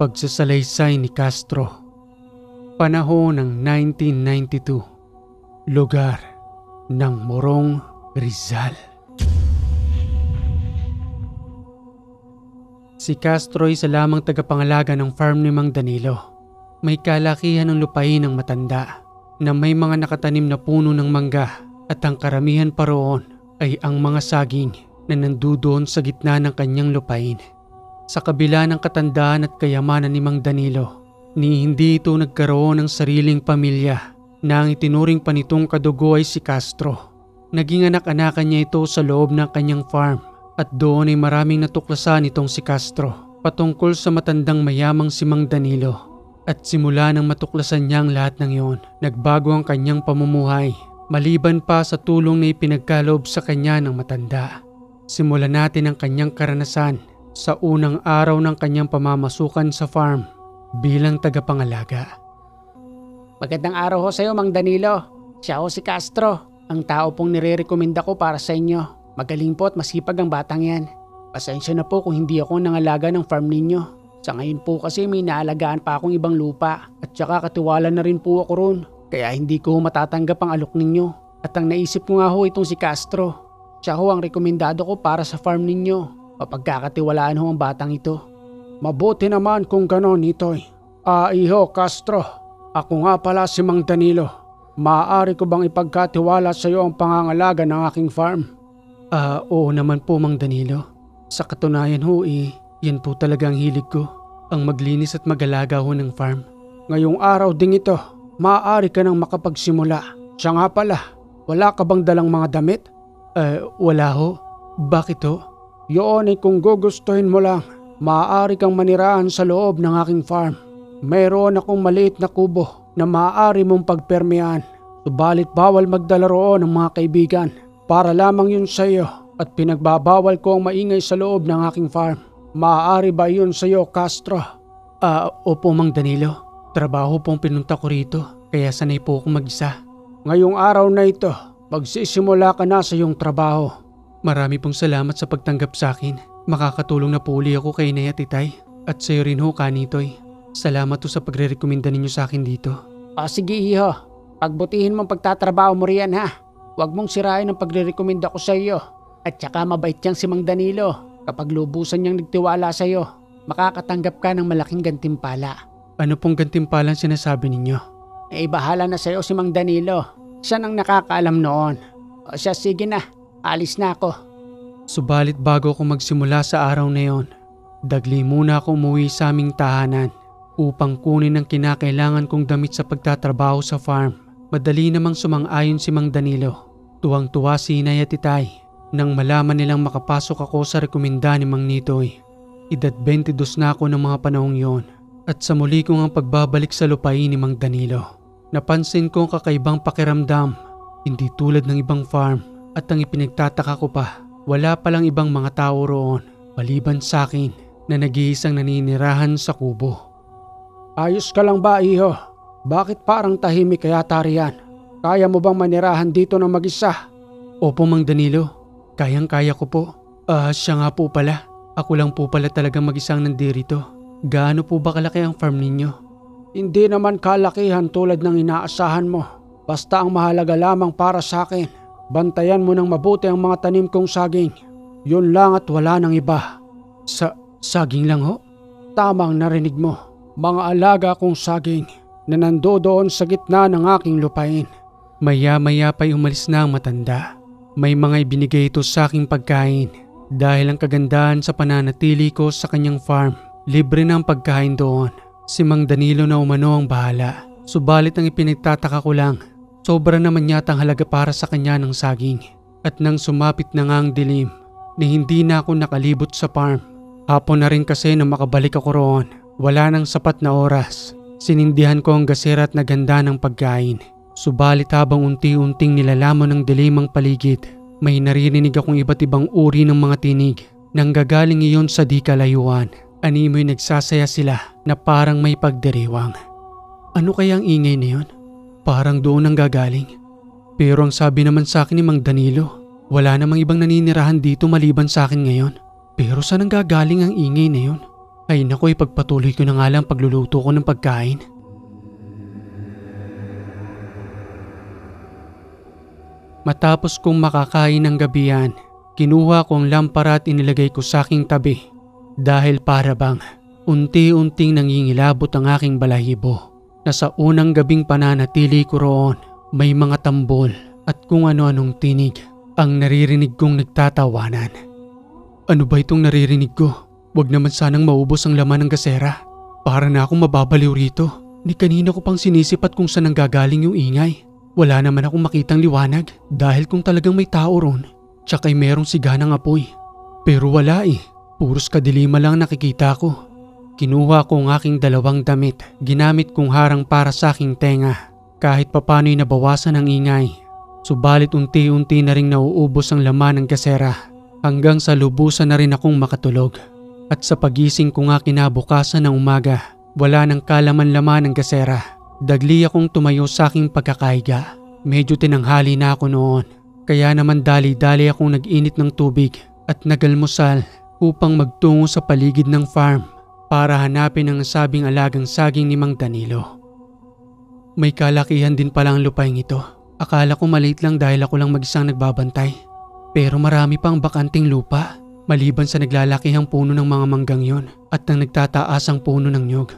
Pagsasalaysay ni Castro. Panahon ng 1992. Lugar ng Morong, Rizal. Si Castro ay isa lamang tagapangalaga ng farm ni Mang Danilo. May kalakihan ng lupain ng matanda na may mga nakatanim na puno ng mangga at ang karamihan pa roon ay ang mga saging na nandoon sa gitna ng kanyang lupain. Sa kabila ng katandaan at kayamanan ni Mang Danilo, hindi ito nagkaroon ng sariling pamilya na ang itinuring pa nitong kadugo ay si Castro. Naging anak-anakan niya ito sa loob ng kanyang farm at doon ay maraming natuklasan itong si Castro patungkol sa matandang mayamang si Mang Danilo. At simula nang matuklasan niya ang lahat ng iyon, nagbago ang kanyang pamumuhay maliban pa sa tulong na ipinagkaloob sa kanya ng matanda. Simulan natin ang kanyang karanasan sa unang araw ng kanyang pamamasukan sa farm bilang tagapangalaga. Magandang araw ho sa iyo, Mang Danilo. Siya ho si Castro, ang tao pong nire-recommenda ko para sa inyo. Magaling po at masipag ang batang yan. Pasensya na po kung hindi ako nangalaga ng farm ninyo. Sa ngayon po kasi may naalagaan pa akong ibang lupa at saka katiwala na rin po ako ron. Kaya hindi ko matatanggap ang alok ninyo. At ang naisip ko nga ho itong si Castro. Siya ho ang rekomendado ko para sa farm ninyo. Mapagkakatiwalaan ho ang batang ito. Mabuti naman kung ganon, Nitoy. Iho, Castro. Ako nga pala si Mang Danilo. Maaari ko bang ipagkatiwala sa iyo ang pangangalaga ng aking farm? Oo naman po, Mang Danilo. Sa katunayan ho yan po talaga ang hilig ko. Ang maglinis at mag-alaga ho ng farm. Ngayong araw ding ito, maaari ka nang makapagsimula. Siya nga pala, wala ka bang dalang mga damit? Wala ho. Bakit ho? Yun ay kung gugustuhin mo lang, maaari kang manirahan sa loob ng aking farm. Mayroon akong maliit na kubo na maaari mong pagpermehan. Subalit bawal magdala roon ng mga kaibigan. Para lamang yun sa iyo at pinagbabawal ko ang maingay sa loob ng aking farm. Maaari ba yun sa iyo, Castro? Opo, Mang Danilo. Trabaho pong pinunta ko rito, kaya sanay po akong mag-isa. Ngayong araw na ito, magsisimula ka na sa iyong trabaho. Marami pong salamat sa pagtanggap sa akin. Makakatulong na po uli ako kay Inay at Itay. At sa iyo rin ho, Kanitoy. Salamat po sa pagre-rekomenda ninyo sa akin dito. Sige iho, pagbutihin mong pagtatrabaho mo riyan ha. Huwag mong sirain ang pagre-rekomenda ko sa iyo. At saka mabait niyang si Mang Danilo. Kapag lubusan niyang nagtiwala sa iyo, makakatanggap ka ng malaking gantimpala. Ano pong gantimpalang sinasabi ninyo? Bahala na sa iyo si Mang Danilo. Siya nang nakakaalam noon. Siya, sige na. Alis na ako. Subalit bago ako magsimula sa araw na yon, dagli muna ako umuwi sa aming tahanan upang kunin ang kinakailangan kong damit sa pagtatrabaho sa farm. Madali namang sumang-ayon si Mang Danilo. Tuwang-tuwa si Inay at Itay nang malaman nilang makapasok ako sa rekomenda ni Mang Nitoy. Edad 22 na ako ng mga panahong yon at sa muli kong ang pagbabalik sa lupain ni Mang Danilo. Napansin ko ang kakaibang pakiramdam, hindi tulad ng ibang farm. At ang ipinagtataka ko pa, wala palang ibang mga tao roon maliban sa akin na nag-iisang naninirahan sa kubo. Ayos ka lang ba, iho? Bakit parang tahimik kaya tariyan? Kaya mo bang manirahan dito ng mag-isa? Opo, Mang Danilo. Kayang-kaya ko po. Siya nga po pala. Ako lang po pala talagang mag-isang nandirito. Gaano po ba kalaki ang farm ninyo? Hindi naman kalakihan tulad ng inaasahan mo. Basta ang mahalaga lamang para sa akin, bantayan mo ng mabuti ang mga tanim kong saging. Yun lang at wala nang iba. Saging lang ho? Tamang narinig mo. Mga alaga kong saging na nandoon sa gitna ng aking lupain. Maya-maya pa'y umalis na ang matanda. May mga ibinigay ito sa aking pagkain. Dahil ang kagandahan sa pananatili ko sa kanyang farm, libre na ang pagkain doon. Si Mang Danilo na umano ang bahala. Subalit ang ipinagtataka ko lang, sobra naman yata ang halaga para sa kanya ng saging. At nang sumapit na nga ang dilim, ni hindi na ako nakalibot sa farm. Hapon na rin kasi na makabalik ako roon. Wala nang sapat na oras. Sinindihan ko ang gasera at naganda ng pagkain. Subalit habang unti-unting nilalamon ng dilim ang paligid, may naririnig akong iba't ibang uri ng mga tinig. Nang gagaling iyon sa di kalayuan, animoy nagsasaya sila na parang may pagdiriwang. Ano kaya ang ingay na yun? Parang doon ang gagaling. Pero ang sabi naman sa akin ni Mang Danilo, wala namang ibang naninirahan dito maliban sa akin ngayon. Pero saan ang gagaling ang ingay na yun? Ay naku, ipagpatuloy ko na nga lang pagluluto ko ng pagkain. Matapos kong makakain ng gabihan, kinuha ko ang lampara at inilagay ko sa aking tabi. Dahil para bang unti-unting nangingilabot ang aking balahibo. Na sa unang gabing pananatili ko roon, may mga tambol at kung ano-anong tinig ang naririnig kong nagtatawanan. Ano ba itong naririnig ko? Huwag naman sanang maubos ang laman ng gasera. Para na akong mababaliw rito. Ni kanina ko pang sinisipat kung saan nanggagaling yung ingay. Wala naman akong makitang liwanag dahil kung talagang may tao ron, tsaka'y merong siganang apoy. Pero wala eh, puros kadilima lang nakikita ko. Kinuha ko ang aking dalawang damit, ginamit kong harang para sa aking tenga. Kahit papano'y nabawasan ang ingay. Subalit unti-unti na ring nauubos ang laman ng gasera hanggang sa lubusan na rin akong makatulog. At sa pagising ko nga kinabukasan ng umaga, wala nang kalaman-laman ng gasera. Dagli akong tumayo sa aking pagkakahiga. Medyo tinanghali na ako noon. Kaya naman dali-dali akong nag-init ng tubig at nagalmusal upang magtungo sa paligid ng farm para hanapin ang nasabing alagang saging ni Mang Danilo. May kalakihan din pala ang lupaing ito. Akala ko maliit lang dahil ako lang mag-isang nagbabantay. Pero marami pang bakanting lupa maliban sa naglalakihang puno ng mga manggang yon at ang nagtataasang puno ng nyog.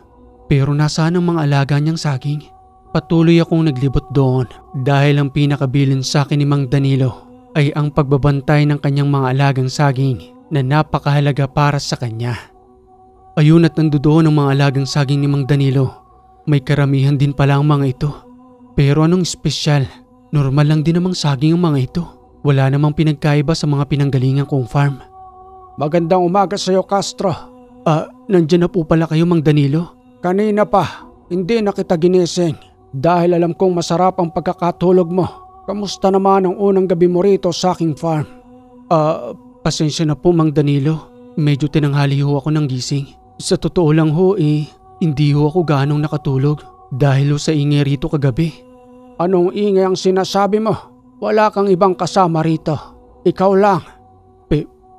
Pero nasaan ang mga alaga niyang saging? Patuloy akong naglibot doon dahil ang pinakabilin sa akin ni Mang Danilo ay ang pagbabantay ng kanyang mga alagang saging na napakahalaga para sa kanya. Ayun at nandoon ang mga alagang saging ni Mang Danilo. May karamihan din pala ang mga ito. Pero anong espesyal? Normal lang din namang saging ang mga ito. Wala namang pinagkaiba sa mga pinanggalingan kong farm. Magandang umaga sa iyo, Castro. Nandyan na po pala kayo, Mang Danilo. Kanina pa, hindi na kita ginising dahil alam kong masarap ang pagkakatulog mo. Kamusta naman ang unang gabi mo rito sa aking farm? Pasensya na po, Mang Danilo. Medyo tinanghali ho ako ng gising. Sa totoo lang ho hindi ho ako ganong nakatulog dahil ho sa ingay rito kagabi. Anong ingay ang sinasabi mo? Wala kang ibang kasama rito. Ikaw lang.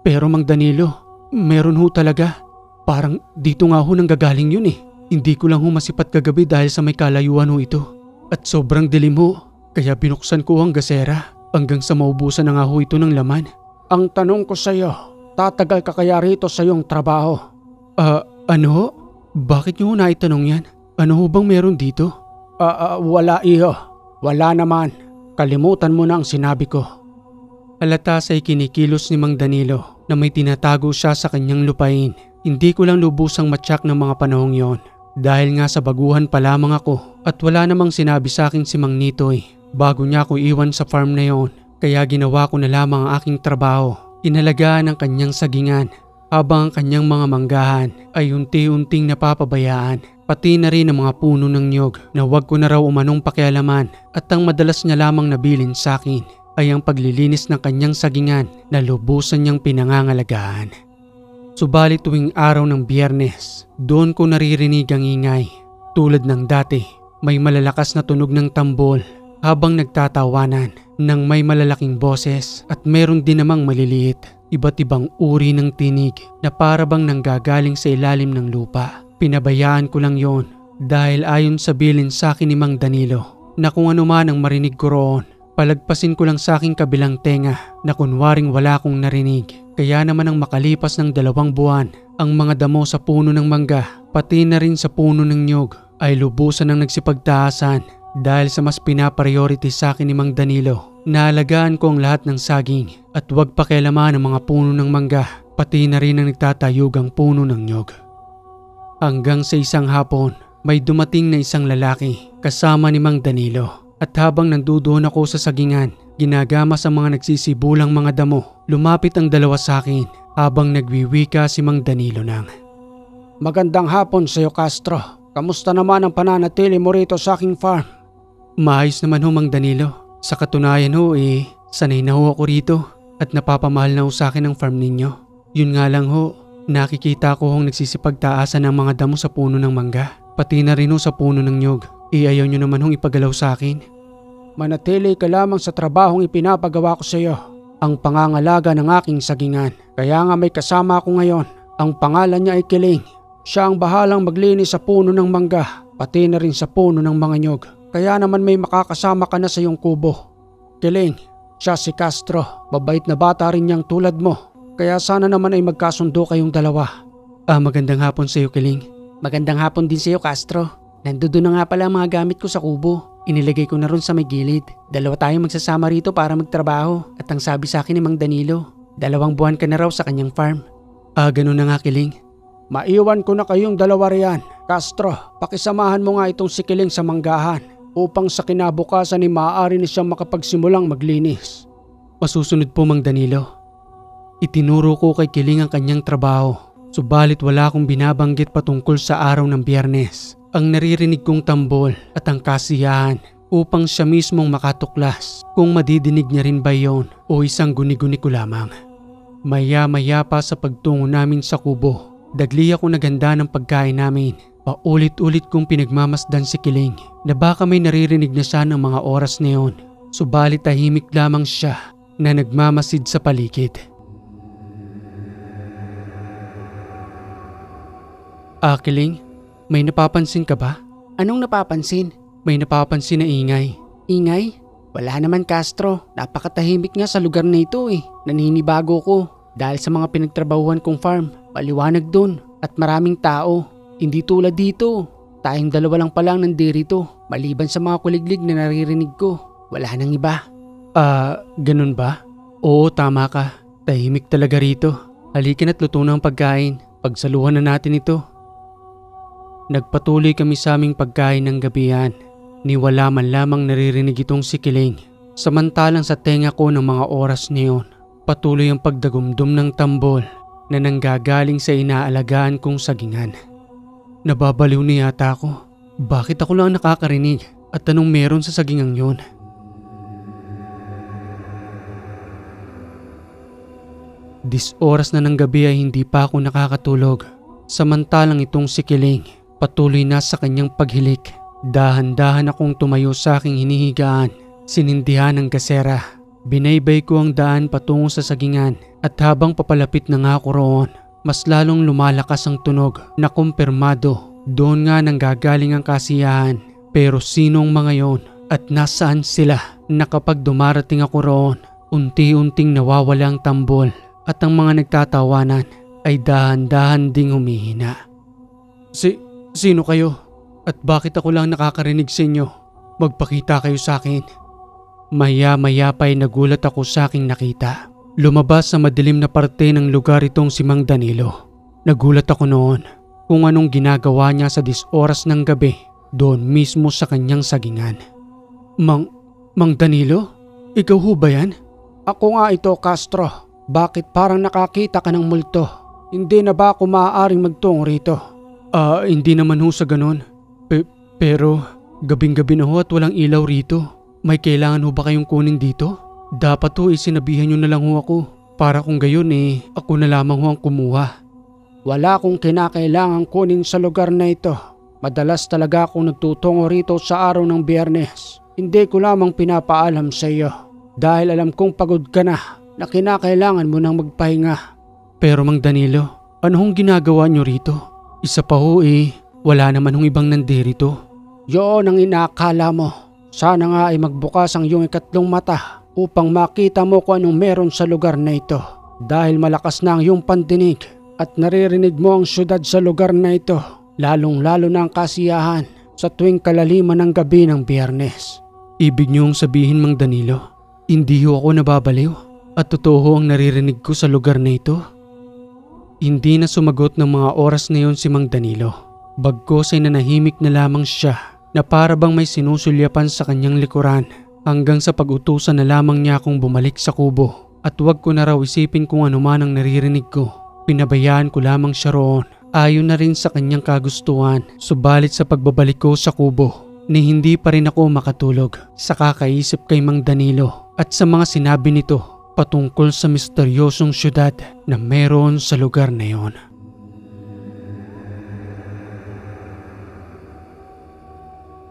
Pero Mang Danilo, meron ho talaga. Parang dito nga ho nanggagaling yun eh. Hindi ko lang ho masipat kagabi dahil sa may kalayuan ho ito. At sobrang dilim ho, kaya binuksan ko ang gasera hanggang sa maubusan na nga ho ito ng laman. Ang tanong ko sa iyo, tatagal ka kaya rito sa iyong trabaho? Ano ho? Bakit niyo ho naitanong yan? Ano ho bang meron dito? Wala iho. Wala naman. Kalimutan mo na ang sinabi ko. Halata sa'y kinikilos ni Mang Danilo na may tinatago siya sa kanyang lupain. Hindi ko lang lubusang matyak ng mga panahong yon. Dahil nga sa baguhan pa lamang ako at wala namang sinabi sa akin si Mang Nitoy bago niya ako iwan sa farm na yon. Kaya ginawa ko na lamang ang aking trabaho. Inalagaan ang kanyang sagingan habang ang kanyang mga manggahan ay unti-unting napapabayaan. Pati na rin ang mga puno ng nyog na wag ko na raw umanong pakialaman at ang madalas niya lamang nabilin sa akin ay ang paglilinis ng kanyang sagingan na lubusan niyang pinangangalagaan. Subalit tuwing araw ng Biyernes, doon ko naririnig ang ingay. Tulad ng dati, may malalakas na tunog ng tambol habang nagtatawanan ng may malalaking boses at meron din namang maliliit. Iba't ibang uri ng tinig na parabang nanggagaling sa ilalim ng lupa. Pinabayaan ko lang yon dahil ayon sa bilin sa akin ni Mang Danilo na kung ano man ang marinig ko roon, palagpasin ko lang sa aking kabilang tenga na kunwaring wala akong narinig. Kaya naman ang makalipas ng 2 buwan, ang mga damo sa puno ng mangga, pati na rin sa puno ng nyog ay lubusan ng nagsipagtaasan dahil sa mas pinapriority sa akin ni Mang Danilo. Naalagaan ko ang lahat ng saging at huwag pakialaman ang mga puno ng mangga, pati na rin ang nagtatayugang puno ng nyog. Hanggang sa isang hapon, may dumating na isang lalaki kasama ni Mang Danilo. At habang nandudoon ako sa sagingan, ginagamas ang mga nagsisibulang mga damo. Lumapit ang dalawa sa akin habang nagwiwika si Mang Danilo ng, Magandang hapon sa iyo, Castro. Kamusta naman ang pananatili mo rito sa aking farm? Maayos naman ho, Mang Danilo. Sa katunayan ho sanay na ho ako rito at napapamahal na ho sa akin ang farm ninyo. Yun nga lang ho, nakikita ko hong nagsisipagtaasan ng mga damo sa puno ng mangga. Pati na rin ho sa puno ng nyog. Ayaw nyo naman hong ipagalaw sa akin. Manatili ka lamang sa trabahong ipinapagawa ko sa iyo. Ang pangangalaga ng aking sagingan. Kaya nga may kasama ako ngayon. Ang pangalan niya ay Kiling. Siya ang bahalang maglinis sa puno ng mangga, pati na rin sa puno ng mga nyog. Kaya naman may makakasama ka na sa iyong kubo. Kiling, siya si Castro. Mabait na bata rin niyang tulad mo. Kaya sana naman ay magkasundo kayong dalawa. Magandang hapon sa iyo, Kiling. Magandang hapon din sa iyo, Castro. Nandoon na nga pala ang mga gamit ko sa kubo. Inilagay ko na ron sa may gilid. Dalawa tayong magsasama rito para magtrabaho. At ang sabi sa akin ni Mang Danilo, 2 buwan ka na raw sa kanyang farm. Ganun na nga, Kiling. Maiwan ko na kayong dalawa riyan. Castro, pakisamahan mo nga itong si Kiling sa manggahan upang sa kinabukasan ay maaari na siyang makapagsimulang maglinis. Masusunod po, Mang Danilo. Itinuro ko kay Kiling ang kanyang trabaho, subalit wala akong binabanggit patungkol sa araw ng Biyernes. Ang naririnig kong tambol at ang kasiyahan upang siya mismong makatuklas kung madidinig niya rin ba yon o isang guni-guni ko lamang. Maya-maya pa sa pagtungo namin sa kubo, dagli ako naganda ng pagkain namin. Paulit-ulit kong pinagmamasdan si Kiling na baka may naririnig na siya ng mga oras na yun. Subalit tahimik lamang siya na nagmamasid sa paligid. Kiling, may napapansin ka ba? Anong napapansin? May napapansin na ingay. Ingay? Wala naman, Castro. Napakatahimik nga sa lugar na ito eh. Naninibago ko dahil sa mga pinagtrabahuan kong farm. Maliwanag dun at maraming tao. Hindi tulad dito. Tayong 2 lang pala ang nandirito. Maliban sa mga kuliglig na naririnig ko. Wala nang iba. Ganun ba? Oo, tama ka. Tahimik talaga rito. Halika na't luto na ang pagkain. Pagsaluhan na natin ito. Nagpatuloy kami sa aming pagkain ng gabihan. Ni wala man lamang naririnig itong si Kiling. Samantalang sa tenga ko ng mga oras niyon, patuloy ang pagdagumdum ng tambol na nanggagaling sa inaalagaan kong sagingan. Nababaliw na yata ako. Bakit ako lang nakakarinig at anong meron sa sagingang yon? Oras na ng gabi ay hindi pa ako nakakatulog. Samantalang itong si Kiling patuloy na sa kanyang paghilik. Dahan-dahan akong tumayo sa aking hinihigaan. Sinindihan ng gasera. Binaybay ko ang daan patungo sa sagingan at habang papalapit na nga ako roon, mas lalong lumalakas ang tunog na kumpirmado. Doon nga nanggagaling ang kasiyahan. Pero sinong mga yon at nasaan sila na kapag dumarating ako roon, unti-unting nawawala ang tambol at ang mga nagtatawanan ay dahan-dahan ding humihina. Sino kayo? At bakit ako lang nakakarinig sa inyo? Magpakita kayo sa akin. Maya-maya pa'y nagulat ako sa aking nakita. Lumabas sa madilim na parte ng lugar itong si Mang Danilo. Nagulat ako noon kung anong ginagawa niya sa 10 oras ng gabi doon mismo sa kanyang sagingan. Mang Danilo? Ikaw ho ba yan? Ako nga ito, Castro. Bakit parang nakakita ka ng multo? Hindi na ba ako maaaring magtungo rito? Hindi naman ho sa ganon. Pero gabing-gabi na ho at walang ilaw rito. May kailangan ho ba kayong kunin dito? Dapat ho sinabihan nyo na lang ho ako. Para kung gayon ako na lamang ho ang kumuha. Wala akong kinakailangang kunin sa lugar na ito. Madalas talaga akong nagtutungo rito sa araw ng Biyernes. Hindi ko lamang pinapaalam sa iyo. Dahil alam kong pagod ka na kinakailangan mo nang magpahinga. Pero Mang Danilo, ano hong ginagawa nyo rito? Isa pa ho wala naman hong ibang nandirito. Yun ang inaakala mo. Sana nga ay magbukas ang iyong ikatlong mata upang makita mo kung anong meron sa lugar na ito. Dahil malakas na ang iyong pandinig at naririnig mo ang syudad sa lugar na ito. Lalong-lalo na ang kasiyahan sa tuwing kalaliman ng gabi ng Biyernes. Ibig niyong sabihin, Mang Danilo, hindi ho ako nababaliw at totoo ang naririnig ko sa lugar na ito? Hindi na sumagot ng mga oras na yon si Mang Danilo. Bagkos ay nanahimik na lamang siya na para bang may sinusulyapan sa kanyang likuran hanggang sa pag-utusan na lamang niya akong bumalik sa kubo at huwag ko na raw isipin kung ano man ang naririnig ko. Pinabayaan ko lamang siya roon ayon na rin sa kanyang kagustuhan. Subalit sa pagbabalik ko sa kubo ni hindi pa rin ako makatulog sa kakaisip kay Mang Danilo at sa mga sinabi nito patungkol sa misteryosong syudad na meron sa lugar na yon.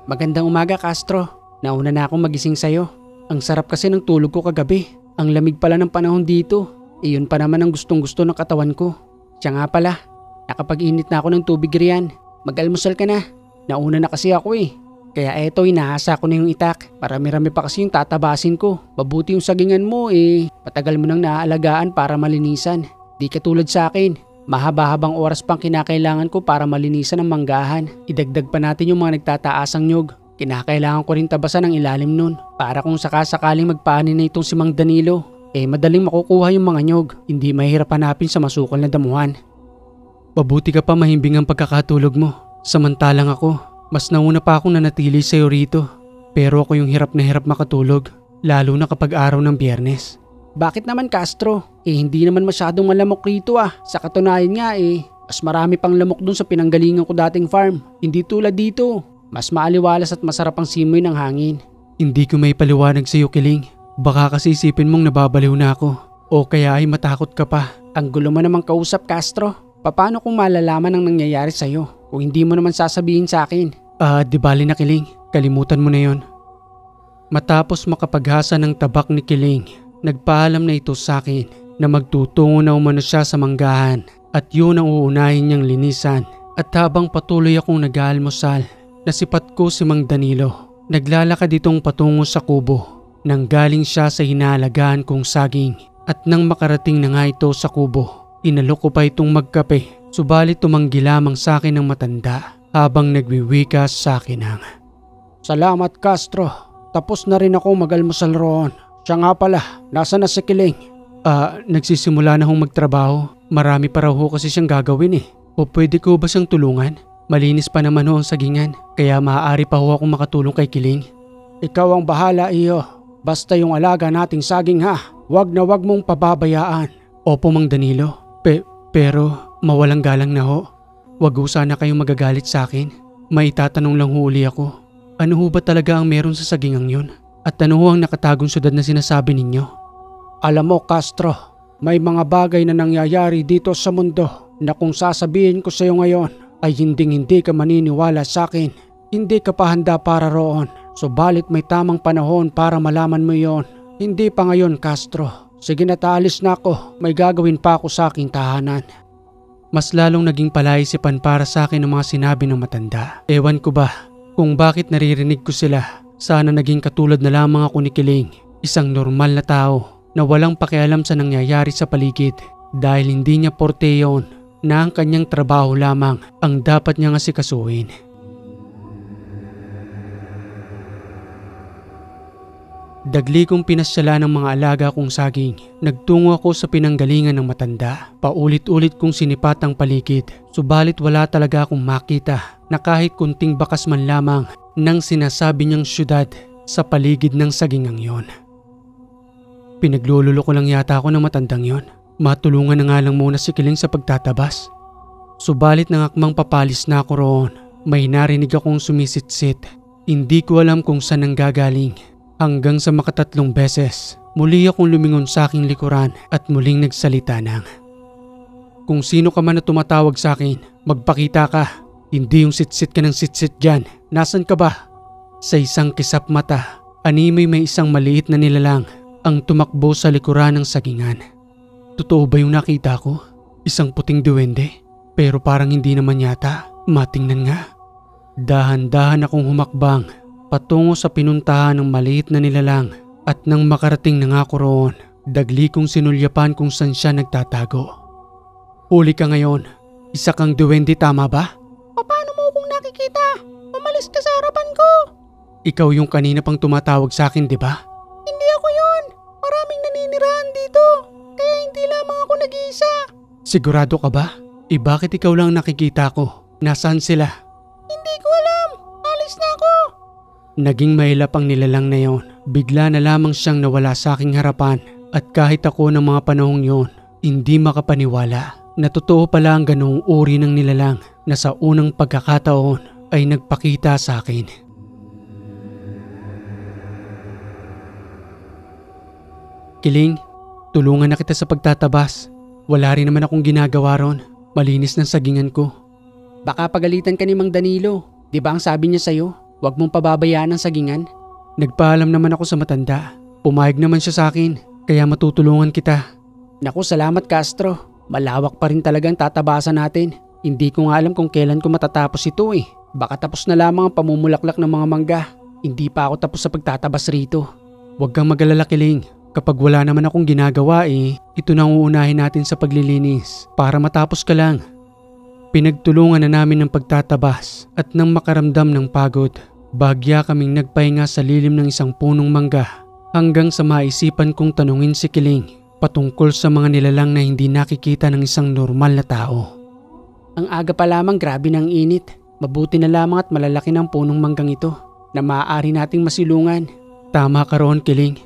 Magandang umaga, Castro. Nauna na akong magising sa'yo. Ang sarap kasi ng tulog ko kagabi. Ang lamig pala ng panahon dito. Iyon pa naman ang gustong-gusto ng katawan ko. Siya nga pala, Nakapag-init na ako ng tubig riyan. Mag-almusal ka na. Nauna na kasi ako eh. Kaya eto, inahasa ko na yung itak. Marami-rami pa kasi yung tatabasin ko. Mabuti yung sagingan mo eh. Patagal mo nang naaalagaan para malinisan. Di katulad sa akin. Mahaba-habang oras pang kinakailangan ko para malinisan ang manggahan. Idagdag pa natin yung mga nagtataasang nyog. Kinakailangan ko rin tabasan ang ilalim nun. Para kung sakasakaling magpaanin na itong si Mang Danilo, madaling makukuha yung mga nyog. Hindi mahirap hanapin sa masukol na damuhan. Mabuti ka pa mahimbing ang pagkakatulog mo. Samantalang ako, mas nauna pa akong nanatili sa'yo rito. Pero ako yung hirap na hirap makatulog, lalo na kapag araw ng Biyernes. Bakit naman Castro? Hindi naman masyadong malamok rito ah. Sa katunayan nga mas marami pang lamok dun sa pinanggalingan ko dating farm. Hindi tulad dito. Mas maaliwalas at masarap ang simoy ng hangin. Hindi ko may paliwanag sa'yo, Kiling. Baka kasi isipin mong nababaliw na ako. O kaya ay matakot ka pa. Ang gulo mo namang kausap, Castro. Paano kung malalaman ang nangyayari sa'yo kung hindi mo naman sasabihin sa akin? Di bali na, Kiling. Kalimutan mo na yon. Matapos makapaghasa ng tabak ni Kiling, nagpaalam na ito sa akin na magtutungo na umano siya sa manggahan at yun ang uunahin niyang linisan. At habang patuloy akong nag-aalmusal, nasipat ko si Mang Danilo. Naglalakad itong patungo sa kubo nang galing siya sa hinaalagaan kong saging. At nang makarating na nga ito sa kubo, inalok ko pa itong magkape. Subalit tumanggi lamang sa akin ng matanda habang nagwiwika sa akin ng, "Salamat Castro, tapos na rin ako mag-almusal roon. Siya nga pala, nasa na si Kiling?" Nagsisimula na hong magtrabaho. Marami pa raw ho kasi siyang gagawin eh. O pwede ko ba siyang tulungan? Malinis pa naman ho ang sagingan, kaya maaari pa ho akong makatulong kay Kiling. Ikaw ang bahala iyo. Basta yung alaga nating saging ha. Wag na wag mong pababayaan. Opo Mang Danilo. Pero mawalang galang na ho. Wag ho sana kayong magagalit sa akin. May itatanong lang ho uli ako. Ano ho ba talaga ang meron sa sagingang yun? At ano ho ang nakatagong syudad na sinasabi ninyo? Alam mo Castro, may mga bagay na nangyayari dito sa mundo na kung sasabihin ko sa iyo ngayon ay hindi ka maniniwala sa akin. Hindi ka pa handa para roon. Subalit may tamang panahon para malaman mo yon. Hindi pa ngayon Castro. Sige na, taalis na ako. May gagawin pa ako sa aking tahanan. Mas lalong naging palaisipan para sa akin ang mga sinabi ng matanda. Ewan ko ba kung bakit naririnig ko sila. Sana naging katulad na lamang ako ni Kiling. Isang normal na tao na walang pakialam sa nangyayari sa paligid. Dahil hindi niya porte yon na ang kanyang trabaho lamang ang dapat niyang asikasuhin. Dagli kong pinasyala ng mga alaga kong saging. Nagtungo ako sa pinanggalingan ng matanda. Paulit-ulit kong sinipat ang paligid. Subalit wala talaga akong makita na kahit kunting bakas man lamang ng sinasabi niyang syudad sa paligid ng sagingang yon. Pinaglululo ko lang yata ako ng matandang yon. Matulungan na nga lang muna si Kiling sa pagtatabas. Subalit nang akmang papalis na ako roon, may narinig akong sumisitsit. Hindi ko alam kung saan ang gagaling. Hanggang sa makatatlong beses, muli akong lumingon sa aking likuran at muling nagsalita ng, "Kung sino ka man na tumatawag sa akin, magpakita ka. Hindi yung sitsit ka ng sitsit dyan. Nasaan ka ba?" Sa isang kisap mata, animoy may isang maliit na nilalang ang tumakbo sa likuran ng sagingan. Totoo ba yung nakita ko? Isang puting duwende? Pero parang hindi naman yata. Matingnan nga. Dahan-dahan akong humakbang patungo sa pinuntahan ng maliit na nilalang at nang makarating na nga ako roon, dagli kong sinulyapan kung saan siya nagtatago. "Huli ka ngayon. Isa kang duwende, tama ba?" "Paano mo kung nakikita? Umalis ka sa harapan ko." "Ikaw yung kanina pang tumatawag sa akin, di ba?" "Hindi ako yun. Maraming naninirahan dito. Kaya hindi lamang ako nag-iisa." "Sigurado ka ba? Bakit ikaw lang nakikita ko? Nasaan sila?" "Hindi ko alam. Alis na ako." Naging mailap ang nilalang na yon. Bigla na lamang siyang nawala sa aking harapan at kahit ako ng mga panahong yon, hindi makapaniwala na totoo pala ang ganoong uri ng nilalang na sa unang pagkakataon ay nagpakita sa akin. "Kiling, tulungan na kita sa pagtatabas. Wala rin naman akong ginagawa ron. Malinis ng sagingan ko." "Baka pagalitan ka ni Mang Danilo. Di ba ang sabi niya sa'yo? Huwag mong pababayaan ang sagingan." "Nagpaalam naman ako sa matanda. Pumayag naman siya sa akin, kaya matutulungan kita." "Naku, salamat Castro. Malawak pa rin talagang tatabasan natin. Hindi ko nga alam kung kailan ko matatapos ito eh. Baka tapos na lamang ang pamumulaklak ng mga mangga. Hindi pa ako tapos sa pagtatabas rito. Huwag kang mag-alala, Kiling. Kapag wala naman akong ginagawa ito na ang uunahin natin sa paglilinis para matapos ka lang. Pinagtulungan na namin ng pagtatabas at nang makaramdam ng pagod, bahagya kaming nagpahinga sa lilim ng isang punong mangga hanggang sa maisipan kong tanungin si Kiling patungkol sa mga nilalang na hindi nakikita ng isang normal na tao. Ang aga pa lamang grabe ng init. Mabuti na lamang at malalaki ng punong manggang ito na maaari nating masilungan. Tama ka roon, Kiling.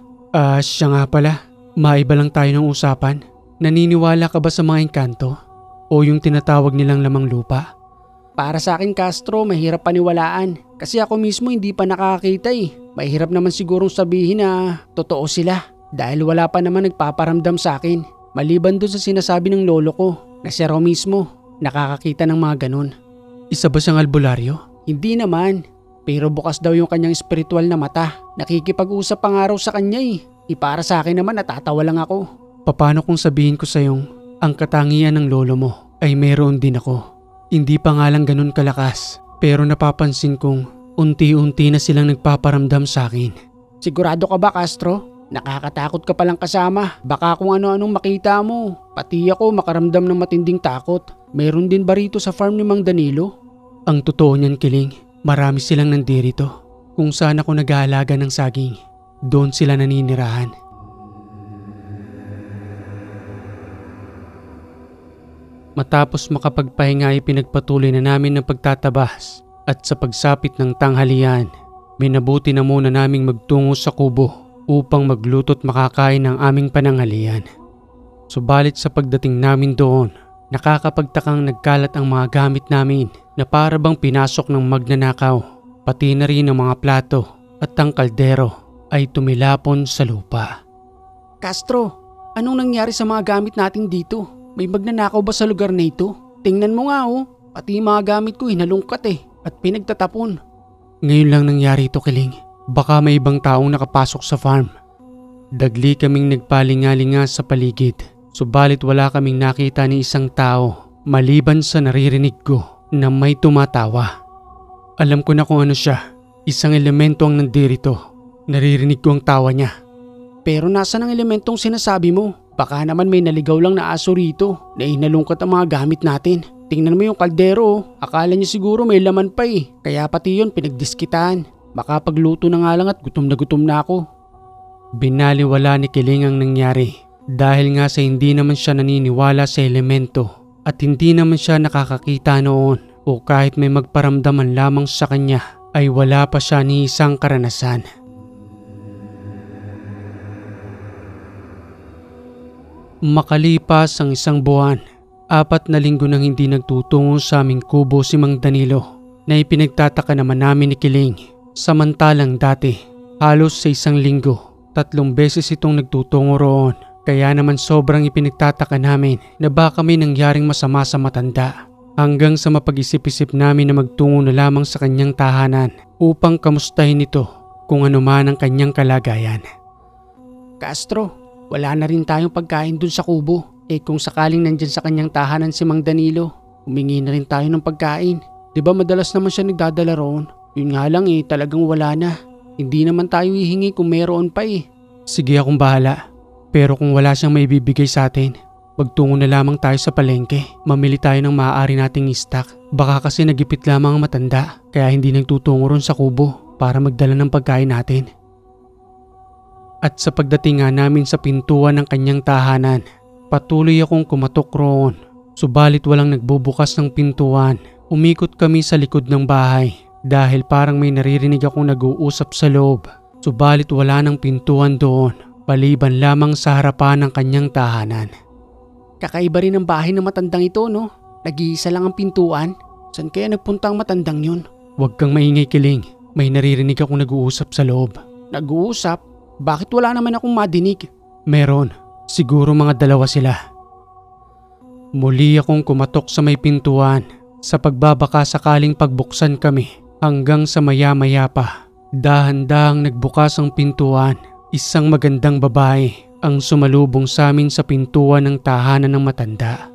Siya nga pala. Maiba lang tayo ng usapan. Naniniwala ka ba sa mga engkanto? O yung tinatawag nilang lamang lupa? Para sa akin, Castro, mahirap paniwalaan. Kasi ako mismo hindi pa nakakita eh. Mahirap naman sigurong sabihin na totoo sila. Dahil wala pa naman nagpaparamdam sa akin. Maliban dun sa sinasabi ng lolo ko na siya raw mismo nakakakita ng mga ganun. Isa ba siyang albularyo? Hindi naman. Pero bukas daw yung kanyang espiritual na mata. Nakikipag-usap pang araw sa kanya eh. Para sa akin naman natatawa lang ako. Paano kung sabihin ko sa'yong ang katangian ng lolo mo ay meron din ako? Hindi pa nga lang ganun kalakas. Pero napapansin kong unti-unti na silang nagpaparamdam sa akin. Sigurado ka ba, Castro? Nakakatakot ka palang kasama. Baka kung ano-anong makita mo. Pati ako makaramdam ng matinding takot. Meron din ba rito sa farm ni Mang Danilo? Ang totoo niyan, Kiling, marami silang nandirito. Kung saan ako nag-aalaga ng saging, doon sila naninirahan. Matapos makapagpahinga ay pinagpatuloy na namin ng pagtatabas at sa pagsapit ng tanghalian, minabuti na muna naming magtungo sa kubo upang magluto't makakain ng aming pananghalian. Subalit sa pagdating namin doon, nakakapagtakang nagkalat ang mga gamit namin na para bang pinasok ng magnanakaw, pati na rin ang mga plato at ang kaldero ay tumilapon sa lupa. Castro, anong nangyari sa mga gamit natin dito? May magnanakaw ba sa lugar na ito? Tingnan mo nga pati yung mga gamit ko hinalungkat at pinagtatapon. Ngayon lang nangyari ito, Kiling. Baka may ibang taong nakapasok sa farm. Dagli kaming nagpalingalinga sa paligid. Subalit wala kaming nakita ni isang tao maliban sa naririnig ko na may tumatawa. Alam ko na kung ano siya. Isang elemento ang nandirito. Naririnig ko ang tawa niya. Pero nasa ng elementong sinasabi mo? Baka naman may naligaw lang na aso rito na inalungkat ang mga gamit natin. Tingnan mo yung kaldero. Akala niya siguro may laman pa Kaya pati yun pinagdiskitaan. Baka pagluto na nga lang at gutom na ako. Binaliwala ni Kiling ang nangyari. Dahil nga sa hindi naman siya naniniwala sa elemento at hindi naman siya nakakakita noon o kahit may magparamdaman lamang sa kanya ay wala pa siya ni isang karanasan. Makalipas ang isang buwan, 4 na linggo nang hindi nagtutungo sa aming kubo si Mang Danilo na ipinagtataka naman namin ni Kiling. Samantalang dati, halos sa 1 linggo, 3 beses itong nagtutungo roon. Kaya naman sobrang ipinagtataka namin na baka may nangyaring masama sa matanda. Hanggang sa mapag-isip-isip namin na magtungo na lamang sa kanyang tahanan upang kamustahin ito kung ano man ang kanyang kalagayan. Castro, wala na rin tayong pagkain dun sa kubo. Kung sakaling nandyan sa kanyang tahanan si Mang Danilo, humingi na rin tayo ng pagkain. Diba madalas naman siya nagdadala roon? Yun nga lang talagang wala na. Hindi naman tayo hihingi kung meron pa Sige, akong bahala. Pero kung wala siyang maibibigay sa atin, magtungo na lamang tayo sa palengke. Mamili tayo ng maaari nating i-stock. Baka kasi nagipit lamang ang matanda, kaya hindi nagtutungo ron sa kubo para magdala ng pagkain natin. At sa pagdating nga namin sa pintuan ng kanyang tahanan, patuloy akong kumatok roon. Subalit walang nagbubukas ng pintuan. Umikot kami sa likod ng bahay dahil parang may naririnig akong nag-uusap sa loob. Subalit wala ng pintuan doon. Paliban lamang sa harapan ng kanyang tahanan. Kakaiba rin ang bahay ng matandang ito, no? Nag-iisa lang ang pintuan. Saan kaya nagpunta ang matandang yun? Huwag kang maingay, Kiling. May naririnig akong nag-uusap sa loob. Nag-uusap? Bakit wala naman akong madinig? Meron. Siguro mga 2 sila. Muli akong kumatok sa may pintuan sa pagbabaka sakaling pagbuksan kami hanggang sa maya-maya pa. Dahan-dahang nagbukas ang pintuan. Isang magandang babae ang sumalubong sa amin sa pintuan ng tahanan ng matanda.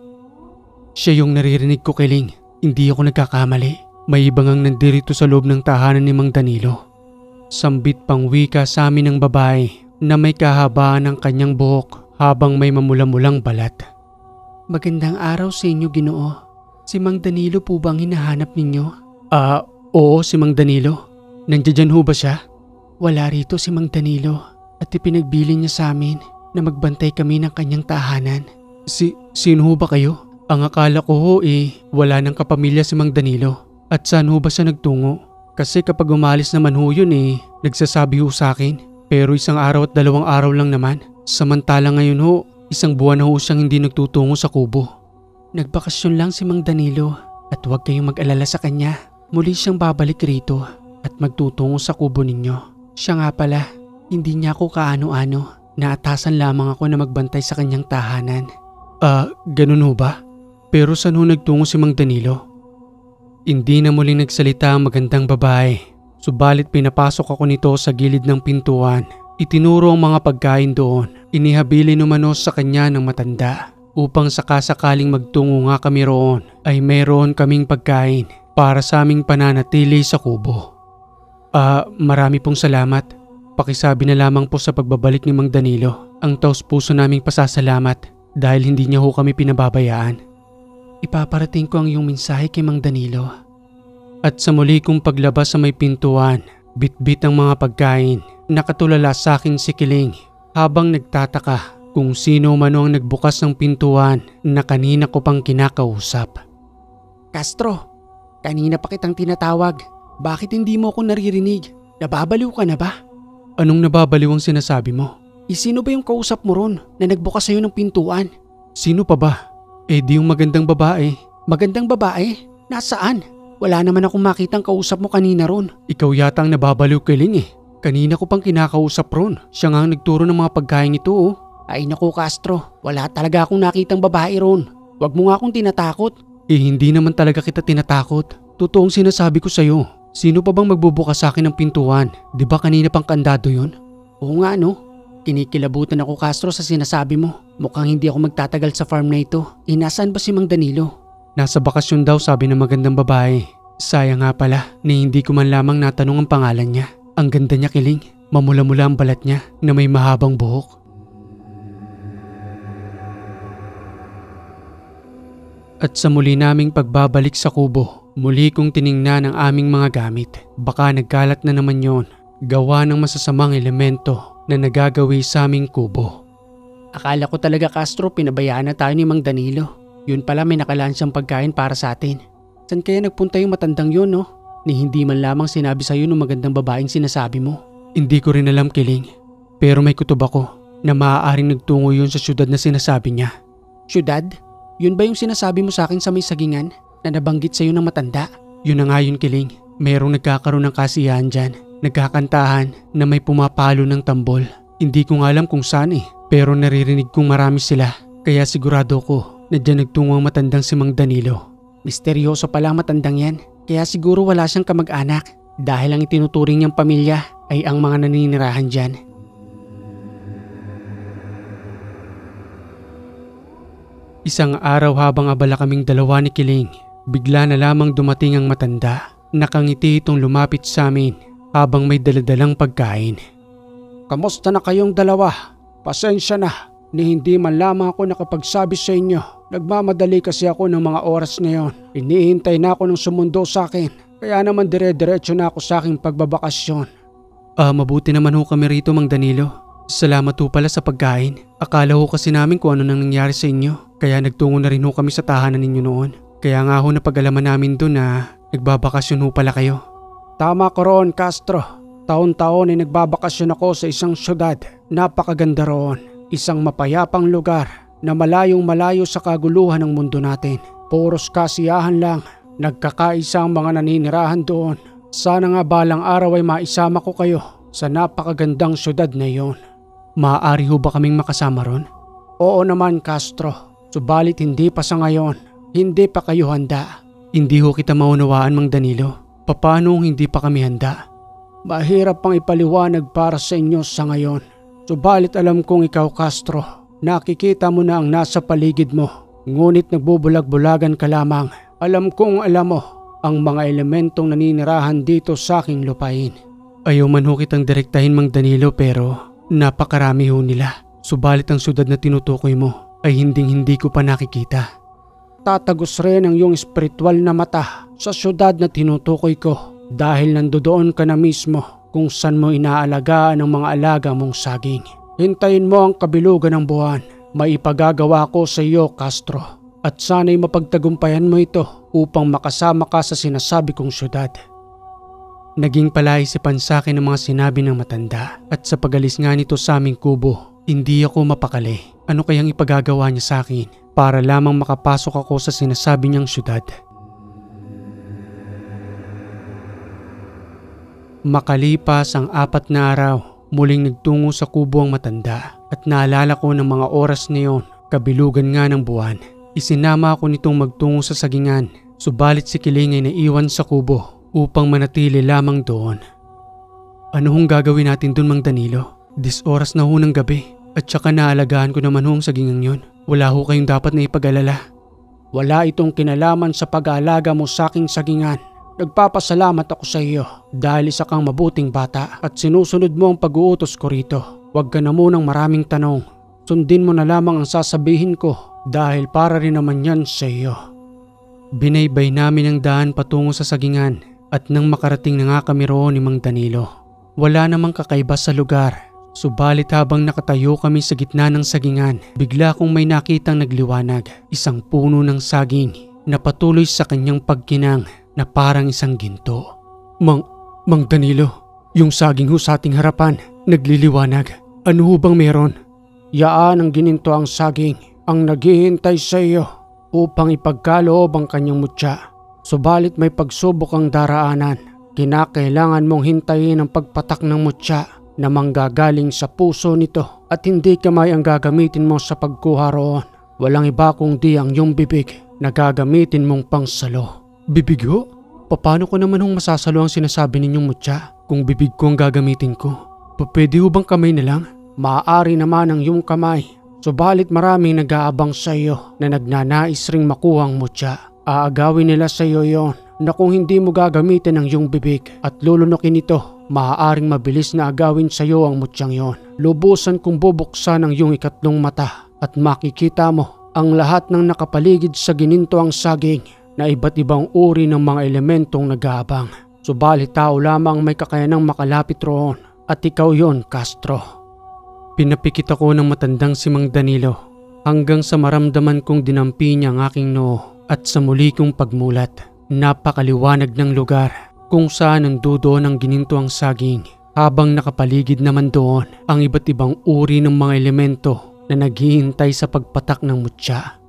Siya yung naririnig ko, Kiling. Hindi ako nagkakamali. May ibang ang nandirito sa loob ng tahanan ni Mang Danilo. Sambit pang wika sa amin ng babae na may kahabaan ng kanyang buhok habang may mamula-mulang balat. Magandang araw sa inyo, Ginoo. Si Mang Danilo po bang hinahanap ninyo? Oo, si Mang Danilo. Nandiyan ho ba siya? Wala rito si Mang Danilo at ipinagbili niya sa amin na magbantay kami ng kanyang tahanan. Sino ho ba kayo? Ang akala ko ho wala nang kapamilya si Mang Danilo. At saan ho ba siya nagtungo? Kasi kapag umalis naman ho yun nagsasabi ho sa akin. Pero 1 araw at 2 araw lang naman. Samantala ngayon ho, 1 buwan na ho siyang hindi nagtutungo sa kubo. Nagbakasyon lang si Mang Danilo at huwag kayong mag-alala sa kanya. Muli siyang babalik rito at magtutungo sa kubo ninyo. Siya nga pala, hindi niya ako kaano-ano. Naatasan lamang ako na magbantay sa kanyang tahanan. Ganun ho ba? Pero saan ho nagtungo si Mang Danilo? Hindi na muling nagsalita ang magandang babae. Subalit pinapasok ako nito sa gilid ng pintuan. Itinuro ang mga pagkain doon. Inihabili numano sa kanya ng matanda. Upang sakasakaling magtungo nga kami roon ay mayroon kaming pagkain para sa aming pananatili sa kubo. Marami pong salamat. Pakisabi na lamang po sa pagbabalik ni Mang Danilo ang taos-puso naming pasasalamat dahil hindi niya ho kami pinababayaan. Ipaparating ko ang iyong mensahe kay Mang Danilo. At sa muli kong paglabas sa may pintuan, bitbit ang mga pagkain. Nakatulala sa akin si Kiling habang nagtataka kung sino man ang nagbukas ng pintuan na kanina ko pang kinakausap. Castro, kanina pa kitang tinatawag. Bakit hindi mo ako naririnig? Nababaliw ka na ba? Anong nababaliw ang sinasabi mo? Sino ba yung kausap mo ron na nagbukas sa'yo ng pintuan? Sino pa ba? Di yung magandang babae. Magandang babae? Nasaan? Wala naman akong makitang kausap mo kanina ron. Ikaw yata ang nababaliw, Kiling Kanina ko pang kinakausap ron. Siya nga ang nagturo ng mga pagkain ito Ay naku Castro, wala talaga akong nakitang babae ron. Huwag mo nga akong tinatakot. Hindi naman talaga kita tinatakot. Totoong sinasabi ko sa'yo. Sino pa bang magbubukas sa akin ng pintuan? Di ba kanina pang kandado yun? Oo nga no. Kinikilabutan ako Castro sa sinasabi mo. Mukhang hindi ako magtatagal sa farm na ito. Nasaan ba si Mang Danilo? Nasa bakasyon daw, sabi ng magandang babae. Sayang nga pala na hindi ko man lamang natanong ang pangalan niya. Ang ganda niya, Kiling. Mamula-mula ang balat niya na may mahabang buhok. At sa muli naming pagbabalik sa kubo, muli kong tiningnan ang aming mga gamit. Baka nagkalat na naman yon. Gawa ng masasamang elemento na nagagawi sa aming kubo. Akala ko talaga Castro pinabayaan na tayo ni Mang Danilo. Yun pala may nakalaan siyang pagkain para sa atin. San kaya nagpunta yung matandang yun no? Ni hindi man lamang sinabi sa'yo ng magandang babaeng sinasabi mo. Hindi ko rin alam, Kiling. Pero may kutob ako na maaaring nagtungo yun sa syudad na sinasabi niya. Syudad? Yun ba yung sinasabi mo sa akin sa may sagingan na nabanggit sa'yo ng matanda? Yun na nga yun, Kiling. Merong nagkakaroon ng kasiyahan dyan. Nagkakantahan na may pumapalo ng tambol. Hindi ko nga alam kung saan pero naririnig kong marami sila. Kaya sigurado ko na dyan nagtungo ang matandang si Mang Danilo. Misteryoso pala ang matandang yan. Kaya siguro wala siyang kamag-anak dahil ang itinuturing niyang pamilya ay ang mga naninirahan dyan. Isang araw habang abala kaming dalawa ni Kiling, bigla na lamang dumating ang matanda. Nakangiti itong lumapit sa amin habang may daladalang pagkain. Kamusta na kayong dalawa? Pasensya na ni hindi man lamang ako nakapagsabi sa inyo. Nagmamadali kasi ako ng mga oras ngayon. Hinihintay na ako ng sumundo sa akin. Kaya naman dire-diretso na ako sa aking pagbabakasyon. Mabuti naman ho kami rito, Mang Danilo. Salamat ho pala sa pagkain. Akala ho kasi namin kung ano nang nangyari sa inyo. Kaya nagtungo na rin ho kami sa tahanan ninyo noon. Kaya nga ho napag-alaman namin doon na nagbabakasyon ho pala kayo. Tama ko roon, Castro. Taon-taon ay nagbabakasyon ako sa isang syudad. Napakaganda roon. Isang mapayapang lugar na malayong-malayo sa kaguluhan ng mundo natin. Puros kasiyahan lang. Nagkakaisa ang mga naninirahan doon. Sana nga balang araw ay maisama ko kayo sa napakagandang syudad na iyon. Maaari ho ba kaming makasama ron? Oo naman, Castro. Subalit hindi pa sa ngayon. Hindi pa kayo handa. Hindi ho kita maunawaan, Mang Danilo. Paano hindi pa kami handa? Mahirap pang ipaliwanag para sa inyo sa ngayon. Subalit alam kong ikaw, Castro, nakikita mo na ang nasa paligid mo. Ngunit nagbubulag-bulagan ka lamang. Alam kong alam mo ang mga elementong naninirahan dito sa aking lupain. Ayaw man ho kitang direktahin Mang Danilo pero napakarami ho nila. Subalit ang syudad na tinutukoy mo ay hinding-hindi ko pa nakikita. Tatagos rin ang iyong espiritual na mata sa syudad na tinutukoy ko dahil nandoon ka na mismo kung saan mo inaalagaan ang mga alaga mong saging. Hintayin mo ang kabilugan ng buwan. May ipagagawa ko sa iyo, Castro. At sana'y mapagtagumpayan mo ito upang makasama ka sa sinasabi kong syudad. Naging palaisipan sa akin ang mga sinabi ng matanda at sa pagalis nga nito sa aming kubo, hindi ako mapakali. Ano kayang ipagagawa niya sa akin para lamang makapasok ako sa sinasabi niyang syudad? Makalipas ang 4 na araw, muling nagtungo sa kubo ang matanda at naalala ko ng mga oras na yon, kabilugan nga ng buwan. Isinama ako nitong magtungo sa sagingan, subalit si Kiling ay naiwan sa kubo upang manatili lamang doon. Ano hong gagawin natin doon Mang Danilo? 10 oras na ho ng gabi at saka naalagaan ko naman ho ang sagingang yon. Wala ho kayong dapat na ipag-alala. Wala itong kinalaman sa pag-aalaga mo sa aking sagingan. Nagpapasalamat ako sa iyo dahil isa kang mabuting bata at sinusunod mo ang pag-uutos ko rito. Huwag ka na munang maraming tanong. Sundin mo na lamang ang sasabihin ko dahil para rin naman yan sa iyo. Binaybay namin ang daan patungo sa sagingan at nang makarating na nga kami roon ni Mang Danilo. Wala namang kakaiba sa lugar. Subalit habang nakatayo kami sa gitna ng sagingan, bigla kong may nakitang nagliwanag. Isang puno ng saging na patuloy sa kanyang pagkinang na parang isang ginto. Mang Danilo, yung saging ho sa ating harapan, nagliliwanag. Ano ho bang meron? Yaan ang gininto ang saging, ang naghihintay sa iyo upang ipagkaloob ang kanyang mutya. Subalit may pagsubok ang daraanan. Kinakailangan mong hintayin ang pagpatak ng mutya na manggagaling sa puso nito at hindi kamay ang gagamitin mo sa pagkuha roon. Walang iba kundi ang iyong bibig na gagamitin mong pangsalo. Bibig ho? Paano ko naman hong masasalo ang sinasabi ninyong mutya kung bibig ko ang gagamitin ko? Pwede ho bang kamay na lang? Maaari naman ang iyong kamay. Subalit maraming nag-aabang sa iyo na nagnanais ring makuha ang mutya. Aagawin nila sa iyo yon na kung hindi mo gagamitin ang iyong bibig at lulunukin ito, maaaring mabilis na agawin sa iyo ang mutyang yon. Lubusan kong bubuksan ang iyong ikatlong mata at makikita mo ang lahat ng nakapaligid sa gininto ang saging na iba't ibang uri ng mga elementong nag-aabang. Subalit tao lamang may kakayanang makalapit roon at ikaw yon, Castro. Pinapikit ako ng matandang si Mang Danilo hanggang sa maramdaman kong dinampi niya ang aking noo at sa muli kong pagmulat. Napakaliwanag ng lugar kung saan nandoon ang gininto ang saging habang nakapaligid naman doon ang iba't ibang uri ng mga elemento na naghihintay sa pagpatak ng mutya.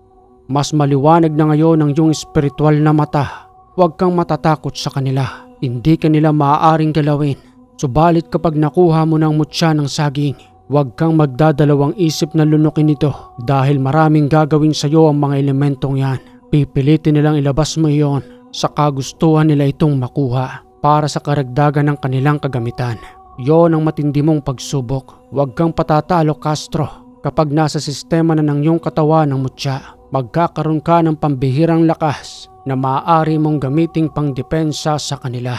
Mas maliwanag na ngayon ang iyong espiritual na mata. Huwag kang matatakot sa kanila. Hindi kanila maaaring galawin. Subalit kapag nakuha mo ng mutya ng saging, huwag kang magdadalawang isip na lunukin ito dahil maraming gagawin sa iyo ang mga elementong yan. Pipilitin nilang ilabas mo iyon sa kagustuhan nila itong makuha para sa karagdagan ng kanilang kagamitan. Yon ang matindi mong pagsubok. Huwag kang patatalo, Castro. Kapag nasa sistema na ng iyong katawan ng mutya, magkakaroon ka ng pambihirang lakas na maaari mong gamiting pangdepensa sa kanila.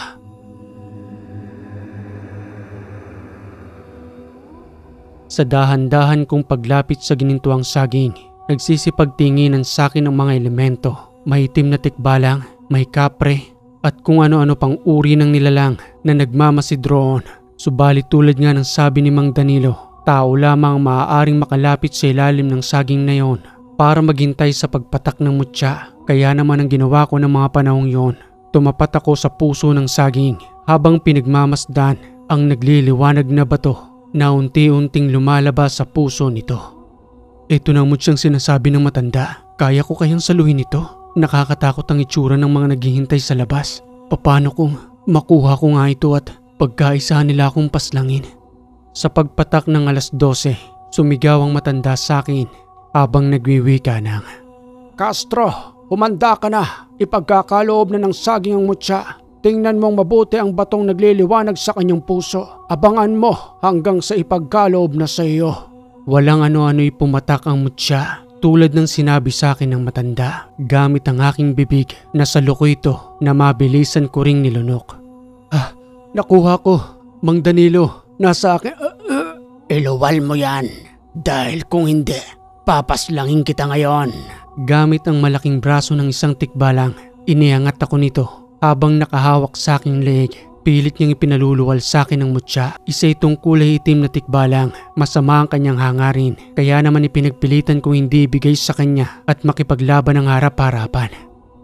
Sa dahan-dahan kong paglapit sa ginintuang saging, nagsisipagtinginan sa akin ang mga elemento. May itim na tikbalang, may kapre, at kung ano-ano pang uri ng nilalang na nagmamasid roon. Subalit tulad nga ng sabi ni Mang Danilo, tao lamang maaaring makalapit sa ilalim ng saging na yon para maghintay sa pagpatak ng mutya. Kaya naman ang ginawa ko ng mga panahong yon, tumapat ako sa puso ng saging habang pinagmamasdan ang nagliliwanag na bato na unti-unting lumalabas sa puso nito. Ito na ang mutyang sinasabi ng matanda. Kaya ko kayang saluhin ito? Nakakatakot ang itsura ng mga naghihintay sa labas. Paano kung makuha ko nga ito at pagkaisahan nila akong paslangin? Sa pagpatak ng 12:00, sumigaw ang matanda sa akin habang nagwiwika ng, Castro, humanda ka na. Ipagkakaloob na ng saging ang mutya. Tingnan mong mabuti ang batong nagliliwanag sa kanyang puso. Abangan mo hanggang sa ipagkaloob na sa iyo. Walang ano-ano'y pumatak ang mutya Tulad ng sinabi sa akin ng matanda, gamit ang aking bibig, nasaloko ito na mabilisan ko ring nilunok. Nakuha ko, Mang Danilo, nasa akin. Iluwal mo yan. Dahil kung hindi, papaslangin kita ngayon. Gamit ang malaking braso ng isang tikbalang, iniangat ako nito habang nakahawak sa aking leeg. Pilit niyang ipinaluluwal sa akin ng mutya. Isa itong kulay itim na tikbalang. Masama ang kanyang hangarin. Kaya naman ipinagpilitan kong hindi ibigay sa kanya at makipaglaban ng harap-harapan.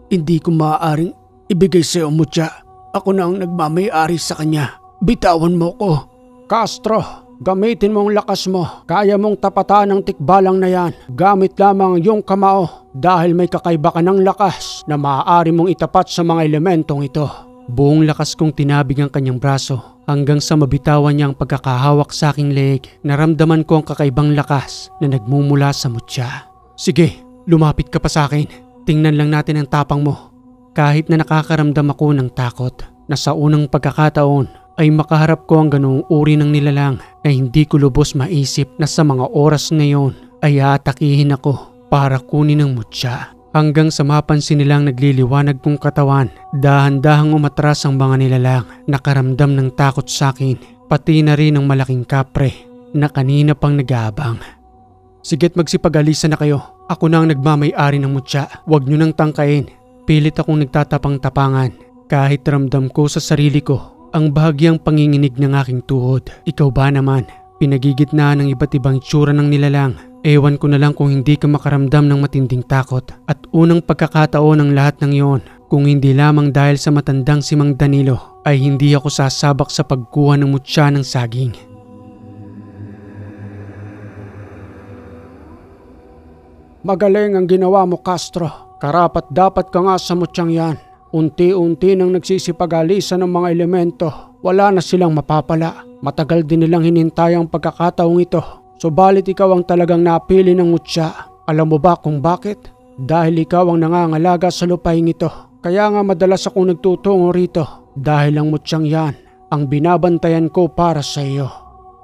Hindi ko maaaring ibigay sa iyo, mutya. Ako na ang nagmamay-ari sa kanya. Bitawan mo ko. Castro, gamitin mo ang lakas mo. Kaya mong tapatan ang tikbalang na yan. Gamit lamang ang iyong kamao. Dahil may kakaiba ka ng lakas na maaari mong itapat sa mga elementong ito. Buong lakas kong tinabig ang kanyang braso hanggang sa mabitawan niya ang pagkakahawak sa aking leeg. Naramdaman ko ang kakaibang lakas na nagmumula sa mutya. Sige, lumapit ka pa sa akin. Tingnan lang natin ang tapang mo. Kahit na nakakaramdam ako ng takot na sa unang pagkakataon ay makaharap ko ang ganoong uri ng nilalang na hindi ko lubos maisip na sa mga oras ngayon ay aatakihin ako para kunin ang mutya. Hanggang sa mapansin nilang nagliliwanag kong katawan, dahan-dahang umatras ang mga nilalang, nakaramdam ng takot sa akin, pati na rin ang malaking kapre na kanina pang nag-aabang. Sige't magsipag-alisa na kayo, ako na ang nagmamay-ari ng mutya, huwag nyo nang tangkain. Pilit akong nagtatapang-tapangan, kahit ramdam ko sa sarili ko ang bahagyang panginginig ng aking tuhod. Ikaw ba naman, pinagigitnaan ng iba't ibang itsura ng nilalang. Ewan ko na lang kung hindi ka makaramdam ng matinding takot at unang pagkakataon ng lahat ng iyon. Kung hindi lamang dahil sa matandang si Mang Danilo ay hindi ako sasabak sa pagkuha ng mutya ng saging. Magaling ang ginawa mo, Castro. Karapat dapat ka nga sa mutyang yan. Unti-unti nang nagsisipag-alisa ng mga elemento. Wala na silang mapapala. Matagal din nilang hinintay ang pagkakataong ito. Subalit ikaw ang talagang napili ng mutya. Alam mo ba kung bakit? Dahil ikaw ang nangangalaga sa lupaing ito. Kaya nga madalas akong nagtutungo rito. Dahil ang mutyang yan ang binabantayan ko para sa iyo.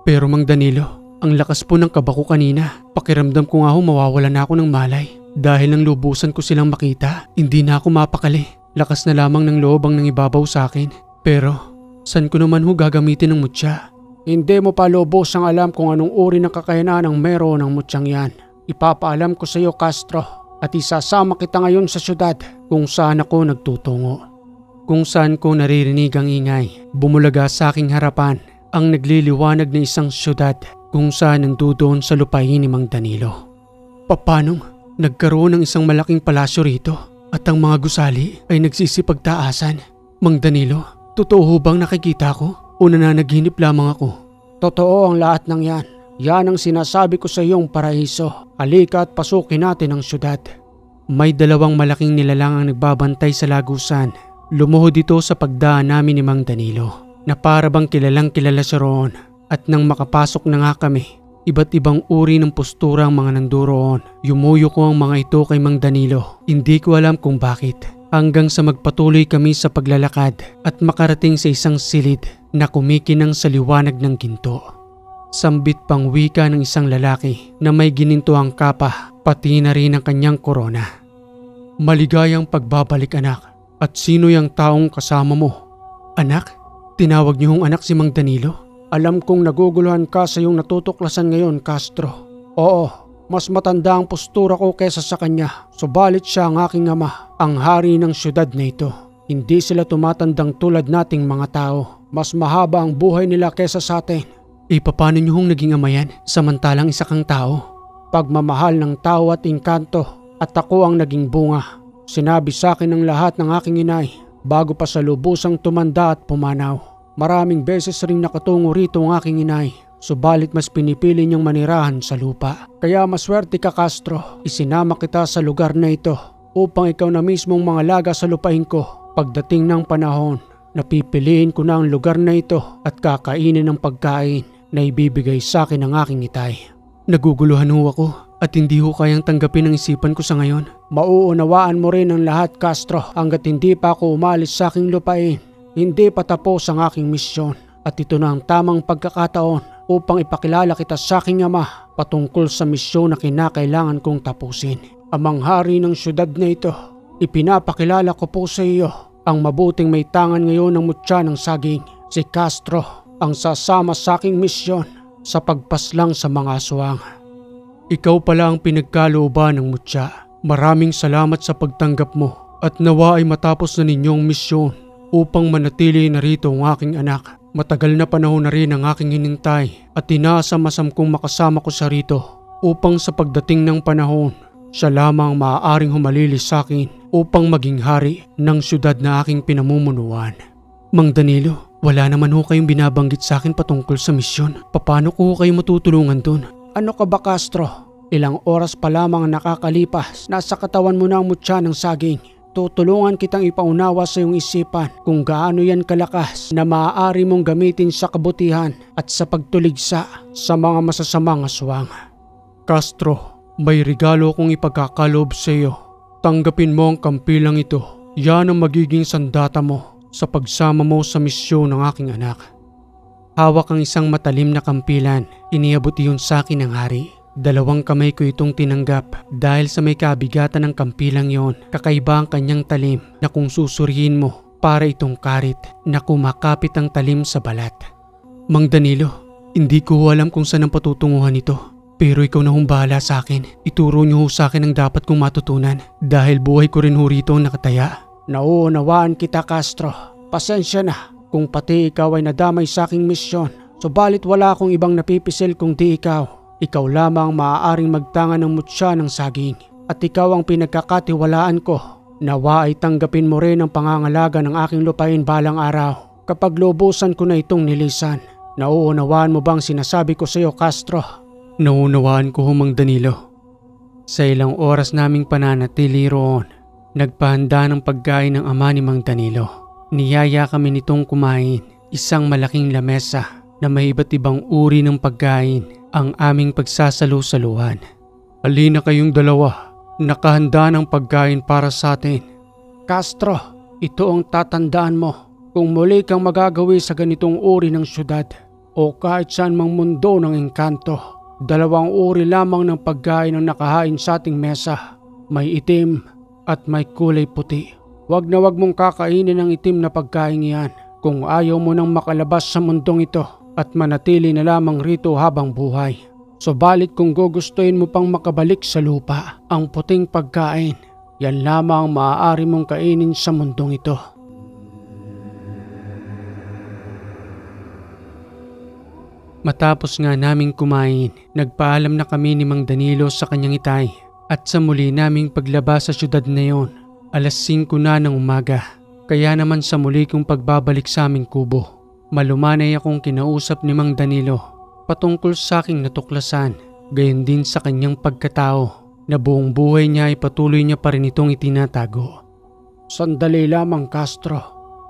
Pero Mang Danilo, ang lakas po ng kaba ko kanina. Pakiramdam ko nga mawawalan na ako ng malay. Dahil nang lubusan ko silang makita, hindi na ako mapakali. Lakas na lamang ng loob ang nangibabaw sa akin. Pero saan ko naman gagamitin ng mutya? Hindi mo pa lubos ang alam kung anong uri ng kakayanan ang meron ng mutyang yan. Ipapaalam ko sa iyo, Castro, at isasama kita ngayon sa syudad kung saan ako nagtutungo. Kung saan ko naririnig ang ingay, bumulaga sa aking harapan ang nagliliwanag na isang syudad kung saan nandoon sa lupain ni Mang Danilo. Papanong nagkaroon ng isang malaking palasyo rito at ang mga gusali ay nagsisipagtaasan? Mang Danilo, totoo bang nakikita ko? O nananaginip lamang ako? Totoo ang lahat ng yan. Yan ang sinasabi ko sa iyong paraiso. Halika at pasukin natin ang syudad. May dalawang malaking nilalang ang nagbabantay sa lagusan. Lumuhod ito sa pagdaan namin ni Mang Danilo na para bang kilalang kilala siya roon. At nang makapasok na nga kami, iba't ibang uri ng postura ang mga nanduroon. Yumuyo ko ang mga ito kay Mang Danilo. Hindi ko alam kung bakit. Hanggang sa magpatuloy kami sa paglalakad at makarating sa isang silid na kumikinang sa liwanag ng ginto. Sambit pang wika ng isang lalaki na may gininto ang kapa, pati na rin ang kanyang korona. Maligayang pagbabalik, anak. At sino yung taong kasama mo? Anak? Tinawag niyo hong anak si Mang Danilo? Alam kong naguguluhan ka sa iyong natutuklasan ngayon, Castro. Oo, mas matanda ang postura ko kesa sa kanya. Subalit siya ang aking ama, ang hari ng syudad na ito. Hindi sila tumatandang tulad nating mga tao. Mas mahaba ang buhay nila kesa sa atin. Paano niyo hong naging ama yan samantalang isa kang tao? Pagmamahal ng tao at engkanto, at ako ang naging bunga. Sinabi sa akin ng lahat ng aking inay bago pa sa lubusang tumanda at pumanaw. Maraming beses ring nakatungo rito ang aking inay. Subalit mas pinipili niyang manirahan sa lupa. Kaya maswerte ka, Castro. Isinama kita sa lugar na ito upang ikaw na mismong mangalaga sa lupain ko. Pagdating ng panahon, napipiliin ko na ang lugar na ito at kakainin ng pagkain na ibibigay sa akin ng aking itay. Naguguluhan ho ako at hindi ho kayang tanggapin ang isipan ko sa ngayon. Mauunawaan mo rin ang lahat, Castro, hanggat hindi pa ako umalis sa aking lupain. Hindi pa tapos ang aking misyon at ito na ang tamang pagkakataon upang ipakilala kita sa aking ama patungkol sa misyon na kinakailangan kong tapusin. Amang hari ng syudad na ito, ipinapakilala ko po sa iyo ang mabuting may tangan ngayon ng mutya ng saging, si Castro, ang sasama sa aking misyon sa pagpaslang sa mga aswang. Ikaw pala ang pinagkalooban ng mutya. Maraming salamat sa pagtanggap mo at nawa ay matapos na ninyong misyon upang manatili narito ang aking anak. Matagal na panahon na rin ang aking hinintay at inaasam-asam kong makasama ko siya rito upang sa pagdating ng panahon, siya lamang maaaring humalili sa akin upang maging hari ng syudad na aking pinamumunuan. Mang Danilo, wala naman ho kayong binabanggit sa akin patungkol sa misyon. Paano ko kayo matutulungan dun? Ano ka ba, Castro? Ilang oras pa lamang nakakalipas, nasa katawan mo na ang mutya ng saging. Tutulungan kitang ipaunawa sa iyong isipan kung gaano yan kalakas na maaari mong gamitin sa kabutihan at sa pagtuligsa sa mga masasamang aswang. Castro, may regalo kong ipagkakaloob sa iyo. Tanggapin mo ang kampilang ito. Yan ang magiging sandata mo sa pagsama mo sa misyon ng aking anak. Hawak ang isang matalim na kampilan. Iniabot iyon sa akin ng hari. 2 kamay ko itong tinanggap dahil sa may kabigatan ng kampilang yon. Kakaiba ang kanyang talim na kung susurihin mo para itong karit na kumakapit ang talim sa balat. Mang Danilo, hindi ko alam kung saan ang patutunguhan ito. Pero ikaw na bahala sa akin. Ituro niyo sa akin ang dapat kong matutunan dahil buhay ko rin rito ang nakataya. Nauunawaan kita, Castro. Pasensya na kung pati ikaw ay nadamay sa aking misyon. Subalit wala akong ibang napipisil kung di ikaw. Ikaw lamang maaaring magtanga ng mutya ng saging at ikaw ang pinagkakatiwalaan ko. Nawa ay tanggapin mo rin ang pangangalaga ng aking lupain balang araw kapag lubusan ko na itong nilisan. Nauunawaan mo bang sinasabi ko sa iyo, Castro? Nauunawaan ko, Mang Danilo. Sa ilang oras naming pananatili roon, nagpahanda ng pagkain ng ama ni Mang Danilo. Niyaya kami nitong kumain, isang malaking lamesa na may iba't ibang uri ng pagkain ang aming pagsasalu-saluhan. Halina kayong dalawa, nakahanda ng pagkain para sa atin. Castro, ito ang tatandaan mo kung muli kang magagawi sa ganitong uri ng syudad o kahit saan mang mundo ng engkanto. 2 uri lamang ng pagkain ang nakahain sa ating mesa. May itim at may kulay puti. Wag na wag mong kakainin ang itim na pagkain iyan kung ayaw mo nang makalabas sa mundong ito at manatili na lamang rito habang buhay. Subalit kung gugustuhin mo pang makabalik sa lupa, ang puting pagkain, yan lamang ang maaari mong kainin sa mundong ito. Matapos nga naming kumain, nagpaalam na kami ni Mang Danilo sa kanyang itay at sa muli naming paglabas sa syudad na yon, 5:00 na ng umaga. Kaya naman sa muli kong pagbabalik sa aming kubo, malumanay akong kinausap ni Mang Danilo patungkol sa aking natuklasan, gayon din sa kanyang pagkatao na buong buhay niya ay patuloy niya pa rin itong itinatago. Sandali lamang, Castro.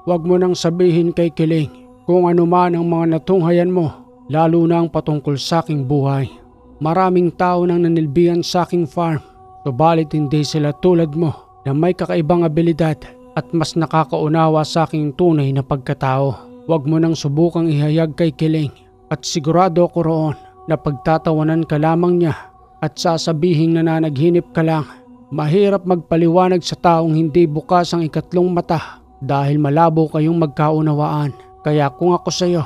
Huwag mo nang sabihin kay Kiling kung ano man ang mga natunghayan mo, lalo na ang patungkol sa aking buhay. Maraming tao nang nanilbihan sa aking farm, subalit hindi sila tulad mo na may kakaibang abilidad at mas nakakaunawa sa aking tunay na pagkatao. Huwag mo nang subukang ihayag kay Kiling at sigurado ko roon na pagtatawanan ka lamang niya at sasabihing nananaghinip ka lang. Mahirap magpaliwanag sa taong hindi bukas ang ikatlong mata dahil malabo kayong magkaunawaan. Kaya kung ako sa iyo,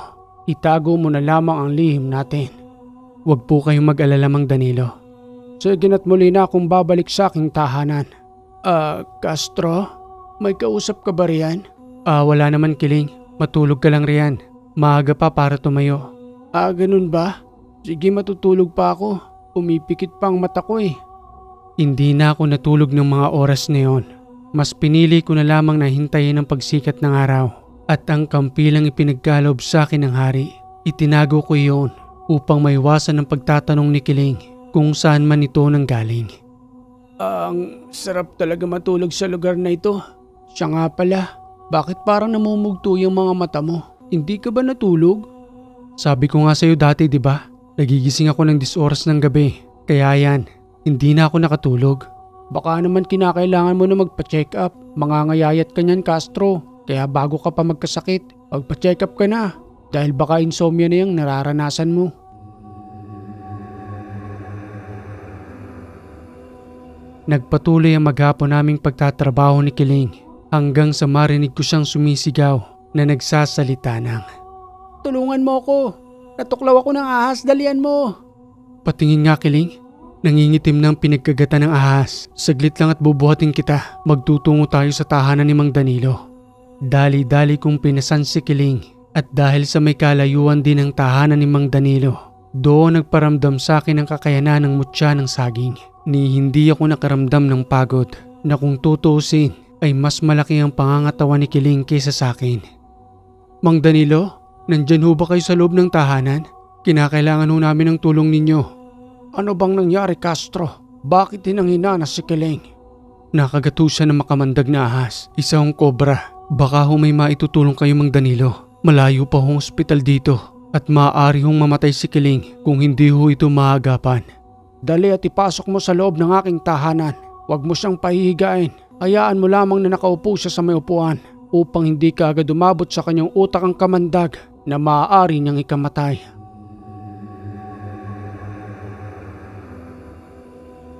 itago mo na lamang ang lihim natin. Huwag po kayong mag-alala, Mang Danilo. Sige na't muli na akong babalik sa aking tahanan. Castro, may kausap ka ba riyan? Wala naman, Kiling. Matulog ka lang riyan. Maaga pa para tumayo. Ganun ba? Sige, matutulog pa ako. Umipikit pa ang mata ko eh. Hindi na ako natulog ng mga oras na yon. Mas pinili ko na lamang na hintayin ang pagsikat ng araw. At ang kampilang ipinagkaloob sa akin ng hari, itinago ko iyon upang maiwasan ang pagtatanong ni Kiling kung saan man ito nanggaling. Ang sarap talaga matulog sa lugar na ito. Siya nga pala. Bakit parang namumugto yung mga mata mo? Hindi ka ba natulog? Sabi ko nga sa'yo dati, di ba? Nagigising ako ng 10 oras ng gabi. Kaya yan, hindi na ako nakatulog. Baka naman kinakailangan mo na magpa-check up. Mangangayayat ka niyan, Castro. Kaya bago ka pa magkasakit, magpa-check up ka na. Dahil baka insomnia na yung nararanasan mo. Nagpatuloy ang maghapon naming pagtatrabaho ni Kiling hanggang sa marinig ko siyang sumisigaw na nagsasalita ng, Tulungan mo ako. Natuklaw ako ng ahas, dalian mo. Patingin nga Kiling. Nangingitim ng pinagkagatan ng ahas. Saglit lang at bubuhatin kita. Magtutungo tayo sa tahanan ni Mang Danilo. Dali-dali kong pinasan si Kiling at dahil sa may kalayuan din ng tahanan ni Mang Danilo, doon nagparamdam sa akin ang kakayanan ng mutya ng saging. Ni hindi ako nakaramdam ng pagod na kung tutuusin ay mas malaki ang pangangatawan ni Kiling kaysa sa akin. Mang Danilo, nandyan ho ba kayo sa loob ng tahanan? Kinakailangan ho namin ng tulong ninyo. Ano bang nangyari, Castro? Bakit hinanghina na si Kiling? Nakagato siya ng makamandag na ahas, isang kobra. Baka ho may maitutulong kayo Mang Danilo. Malayo pa hong ospital dito at maaari hong mamatay si Kiling kung hindi ho ito maagapan. Dali at ipasok mo sa loob ng aking tahanan. Huwag mo siyang pahihigain. Hayaan mo lamang na nakaupo siya sa may upuan upang hindi ka agad umabot sa kanyang utak ang kamandag na maaari niyang ikamatay.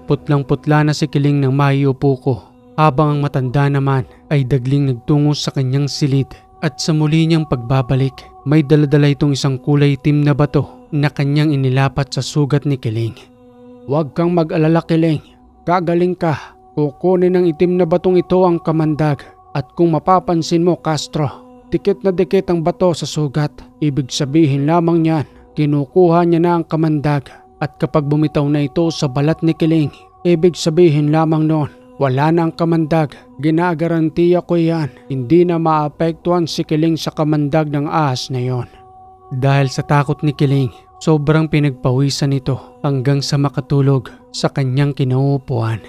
Putlang-putla na si Kiling nang maiupo ko habang ang matanda naman ay dagling nagtungo sa kanyang silid at sa muli niyang pagbabalik may daladala itong isang kulay itim na bato na kanyang inilapat sa sugat ni Kiling. Huwag kang mag-alala Kiling, gagaling ka. Kukunin ng itim na batong ito ang kamandag at kung mapapansin mo Castro, dikit na dikit ang bato sa sugat. Ibig sabihin lamang niyan, kinukuha niya na ang kamandag at kapag bumitaw na ito sa balat ni Kiling, ibig sabihin lamang noon, wala na ang kamandag. Ginagarantiya ko yan, hindi na maapektuhan si Kiling sa kamandag ng ahas na yon. Dahil sa takot ni Kiling, sobrang pinagpawisan nito hanggang sa makatulog sa kanyang kinauupuan.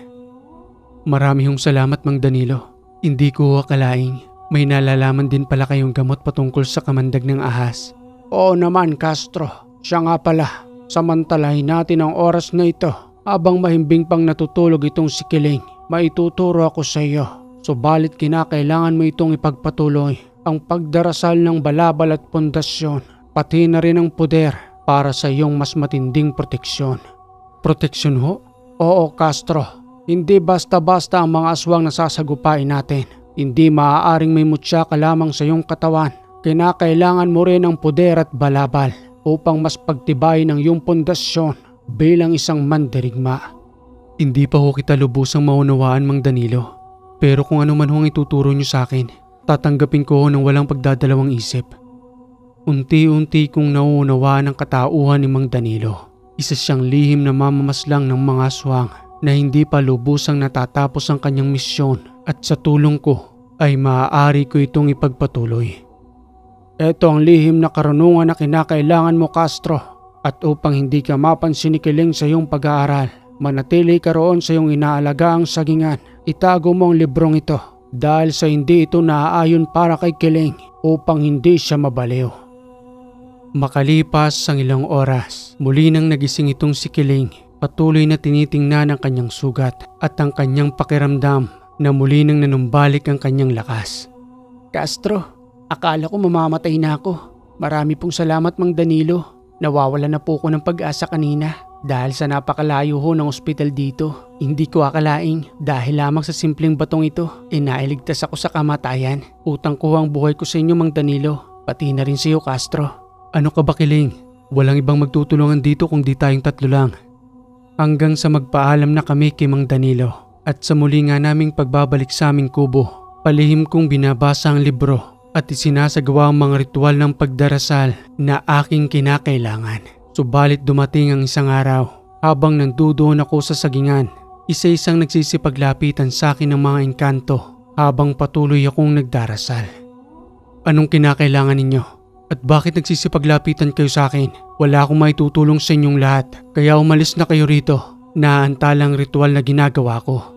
Marami hong salamat Mang Danilo. Hindi ko akalaing may nalalaman din pala kayong gamot patungkol sa kamandag ng ahas. Oo naman Castro, siya nga pala. Samantalahin natin ang oras na ito habang mahimbing pang natutulog itong si Kiling. Maituturo ako sa iyo. Subalit kinakailangan mo itong ipagpatuloy. Ang pagdarasal ng balabal at pundasyon, pati na rin ang puder para sa iyong mas matinding proteksyon. Proteksyon ho? Oo Castro. Hindi basta-basta ang mga aswang na sasagupain natin. Hindi maaaring may mutya ka lamang sa iyong katawan. Kinakailangan mo rin ang puder at balabal upang mas pagtibayin ang iyong pundasyon bilang isang mandirigma. Hindi pa ho kita lubusang maunawaan Mang Danilo. Pero kung ano man ho ang ituturo niyo sa akin, tatanggapin ko ho ng walang pagdadalawang isip. Unti-unti kong nauunawaan ang katauhan ni Mang Danilo. Isa siyang lihim na mamamaslang ng mga aswang na hindi pa lubusang natatapos ang kanyang misyon at sa tulong ko ay maaari ko itong ipagpatuloy. Ito ang lihim na karunungan na kinakailangan mo Castro at upang hindi ka mapansin ni Kiling sa iyong pag-aaral, manatili ka roon sa iyong inaalagaang sagingan. Itago mo ang librong ito dahil sa hindi ito naaayon para kay Kiling upang hindi siya mabaliw. Makalipas ang ilang oras, muli nang nagising itong si Kiling. Patuloy na tinitingnan ang kanyang sugat at ang kanyang pakiramdam na muli nang nanumbalik ang kanyang lakas. Castro, akala ko mamamatay na ako. Marami pong salamat Mang Danilo. Nawawala na po ko ng pag-asa kanina dahil sa napakalayo ho ng ospital dito. Hindi ko akalaing dahil lamang sa simpleng batong ito, nailigtas ako sa kamatayan. Utang ko ang buhay ko sa inyo Mang Danilo, pati na rin sa iyo Castro. Ano ka ba Kiling? Walang ibang magtutulungan dito kung di tayong tatlo lang. Hanggang sa magpaalam na kami kay Mang Danilo at sa muli nga naming pagbabalik sa aming kubo, palihim kong binabasa ang libro at isinasagawa ang mga ritual ng pagdarasal na aking kinakailangan. Subalit dumating ang isang araw habang nandudoon ako sa sagingan, isa-isang nagsisipaglapitan sa akin ng mga engkanto habang patuloy akong nagdarasal. Anong kinakailangan ninyo? At bakit nagsisipaglapitan kayo sa akin? Wala akong maitutulong sa inyong lahat, kaya umalis na kayo rito. Naantalang ritual na ginagawa ko.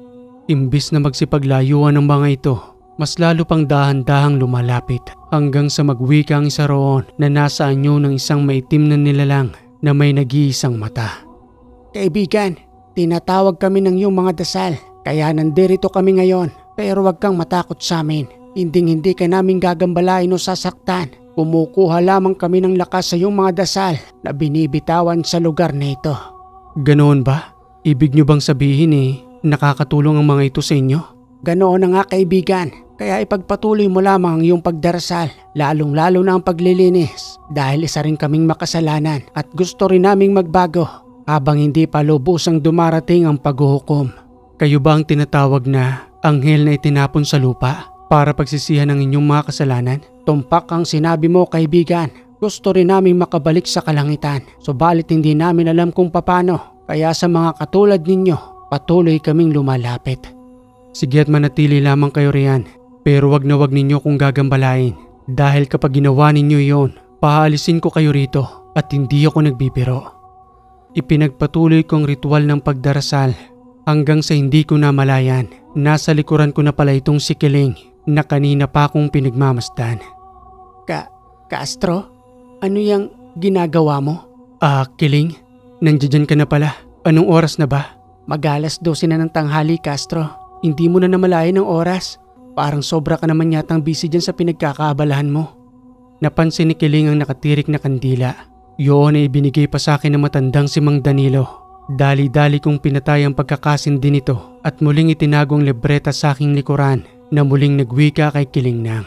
Imbis na magsipaglayuan ng mga ito, mas lalo pang dahan-dahang lumalapit hanggang sa magwika ang isa roon na nasa anyo ng isang maitim na nilalang na may nag-iisang mata. Kaibigan, tinatawag kami ng iyong mga dasal, kaya nandirito kami ngayon. Pero wag kang matakot sa amin. Hinding-hindi ka namin gagambalain o sasaktan. Kumukuha lamang kami ng lakas sa iyong mga dasal na binibitawan sa lugar na ito. Ganoon ba? Ibig niyo bang sabihin Nakakatulong ang mga ito sa inyo? Ganoon na nga kaibigan, kaya ipagpatuloy mo lamang ang iyong pagdarasal, lalong-lalo na ang paglilinis dahil isa rin kaming makasalanan at gusto rin naming magbago habang hindi pa lubusang dumarating ang paghuhukom. Kayo ba ang tinatawag na anghel na itinapon sa lupa para pagsisihan ng inyong mga kasalanan? Tumpak ang sinabi mo kaibigan, gusto rin naming makabalik sa kalangitan, subalit hindi namin alam kung paano, kaya sa mga katulad ninyo, patuloy kaming lumalapit. Sige at manatili lamang kayo riyan, pero wag na wag ninyo kung gagambalain dahil kapag ginawa ninyo iyon, paalisin ko kayo rito at hindi ako nagbibiro. Ipinagpatuloy kong ritual ng pagdarasal hanggang sa hindi ko na malayan. Nasa likuran ko na pala itong si Kiling na kanina pa akong pinagmamasdan. Castro, ano yung ginagawa mo? Kiling, nandiyan ka na pala. Anong oras na ba? Mag-12 na ng tanghali, Castro. Hindi mo na namalayan ng oras. Parang sobra ka naman yatang busy dyan sa pinagkakaabalahan mo. Napansin ni Kiling ang nakatirik na kandila. Yun ay ibinigay pa sa akin ng matandang si Mang Danilo. Dali-dali kong pinatay ang pagkakasindi nito at muling itinago ang libreta sa aking likuran na muling nagwika kay Kiling nang.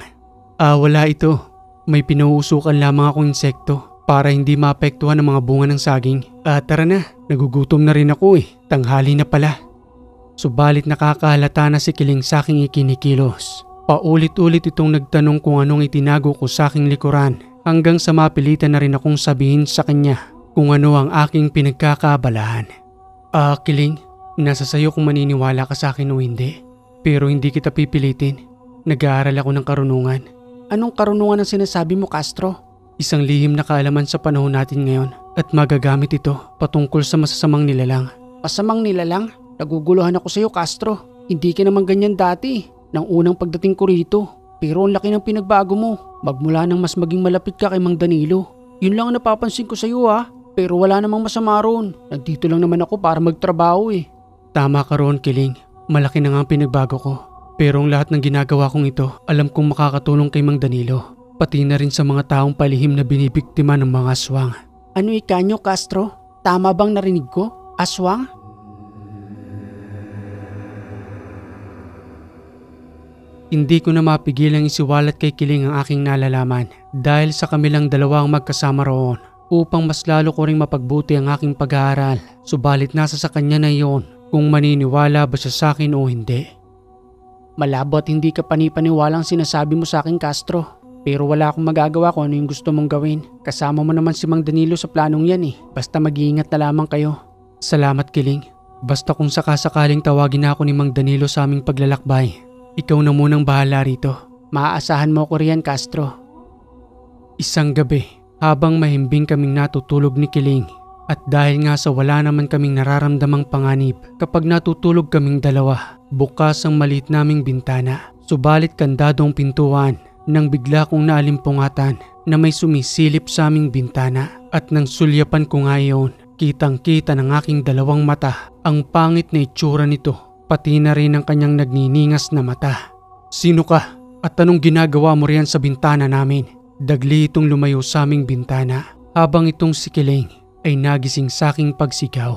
Wala ito. May pinuusukan lamang akong insekto para hindi maapektuhan ang mga bunga ng saging. Tara na, nagugutom na rin ako Tanghali na pala. Subalit nakakahalata na si Kiling sa aking ikinikilos. Paulit-ulit itong nagtanong kung anong itinago ko sa aking likuran hanggang sa mapilitan na rin akong sabihin sa kanya kung ano ang aking pinagkakaabalahan. Kiling, nasa sayo kung maniniwala ka sa akin o hindi. Pero hindi kita pipilitin. Nag-aaral ako ng karunungan. Anong karunungan ang sinasabi mo, Castro? Isang lihim na kaalaman sa panahon natin ngayon at magagamit ito patungkol sa masasamang nilalang. Masamang nilalang? Naguguluhan ako sa iyo, Castro. Hindi ka naman ganyan dati nang unang pagdating ko rito. Pero ang laki ng pinagbago mo. Magmula nang mas maging malapit ka kay Mang Danilo. Yun lang ang napapansin ko sa iyo Pero wala namang masama roon. Nandito lang naman ako para magtrabaho Tama ka roon, Kiling. Malaki na nga ang pinagbago ko. Pero ang lahat ng ginagawa kong ito, alam kong makakatulong kay Mang Danilo. Pati na rin sa mga taong palihim na binibiktima ng mga aswang. Ano ikanyo, Castro? Tama bang narinig ko? Aswang? Hindi ko na mapigilang isiwalat kay Kiling ang aking nalalaman dahil sa kamilang dalawang magkasama roon upang mas lalo ko ring mapagbuti ang aking pag-aaral. Subalit nasa sa kanya na iyon kung maniniwala ba siya sa akin o hindi. Malabo at hindi ka panipaniwalang sinasabi mo sa akin, Castro. Pero wala akong magagawa kung ano yung gusto mong gawin. Kasama mo naman si Mang Danilo sa planong yan Basta mag-iingat na lamang kayo. Salamat, Kiling. Basta kung sakasakaling tawagin na ako ni Mang Danilo sa aming paglalakbay, ikaw na munang bahala rito. Maaasahan mo ko riyan, Castro. Isang gabi, habang mahimbing kaming natutulog ni Kiling at dahil nga sa wala naman kaming nararamdamang panganib kapag natutulog kaming dalawa, bukas ang maliit naming bintana. Subalit kandadong pintuan nang bigla kong naalimpungatan na may sumisilip sa aming bintana at nang sulyapan ko nga iyon, kitang-kita ng aking dalawang mata ang pangit na itsura nito. Pati na rin ang kanyang nagniningas na mata. Sino ka? At anong ginagawa mo riyan sa bintana namin? Dagli itong lumayo sa aming bintana habang itong si Kiling ay nagising sa aking pagsigaw.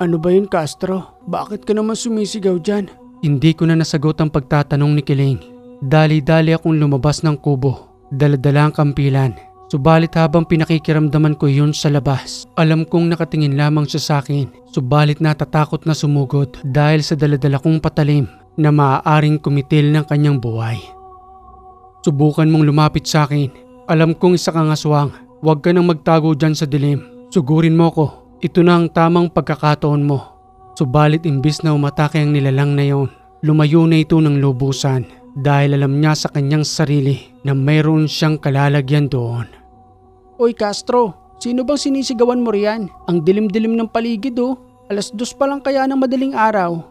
Ano ba yun, Castro? Bakit ka naman sumisigaw dyan? Hindi ko na nasagot ang pagtatanong ni Kiling. Dali-dali akong lumabas ng kubo. Dala-dala ang kampilan. Subalit habang pinakikiramdaman ko iyon sa labas, alam kong nakatingin lamang siya sa akin. Subalit natatakot na sumugod dahil sa daladala kong patalim na maaaring kumitil ng kanyang buhay. Subukan mong lumapit sa akin. Alam kong isa kang aswang. Huwag ka nang magtago dyan sa dilim. Sugurin mo ko. Ito na ang tamang pagkakataon mo. Subalit imbis na umatake ang nilalang na yon, lumayo na ito ng lubusan dahil alam niya sa kanyang sarili na mayroon siyang kalalagyan doon. Oy, Castro, sino bang sinisigawan mo riyan? Ang dilim-dilim ng paligid 2:00 pa lang kaya ng madaling araw.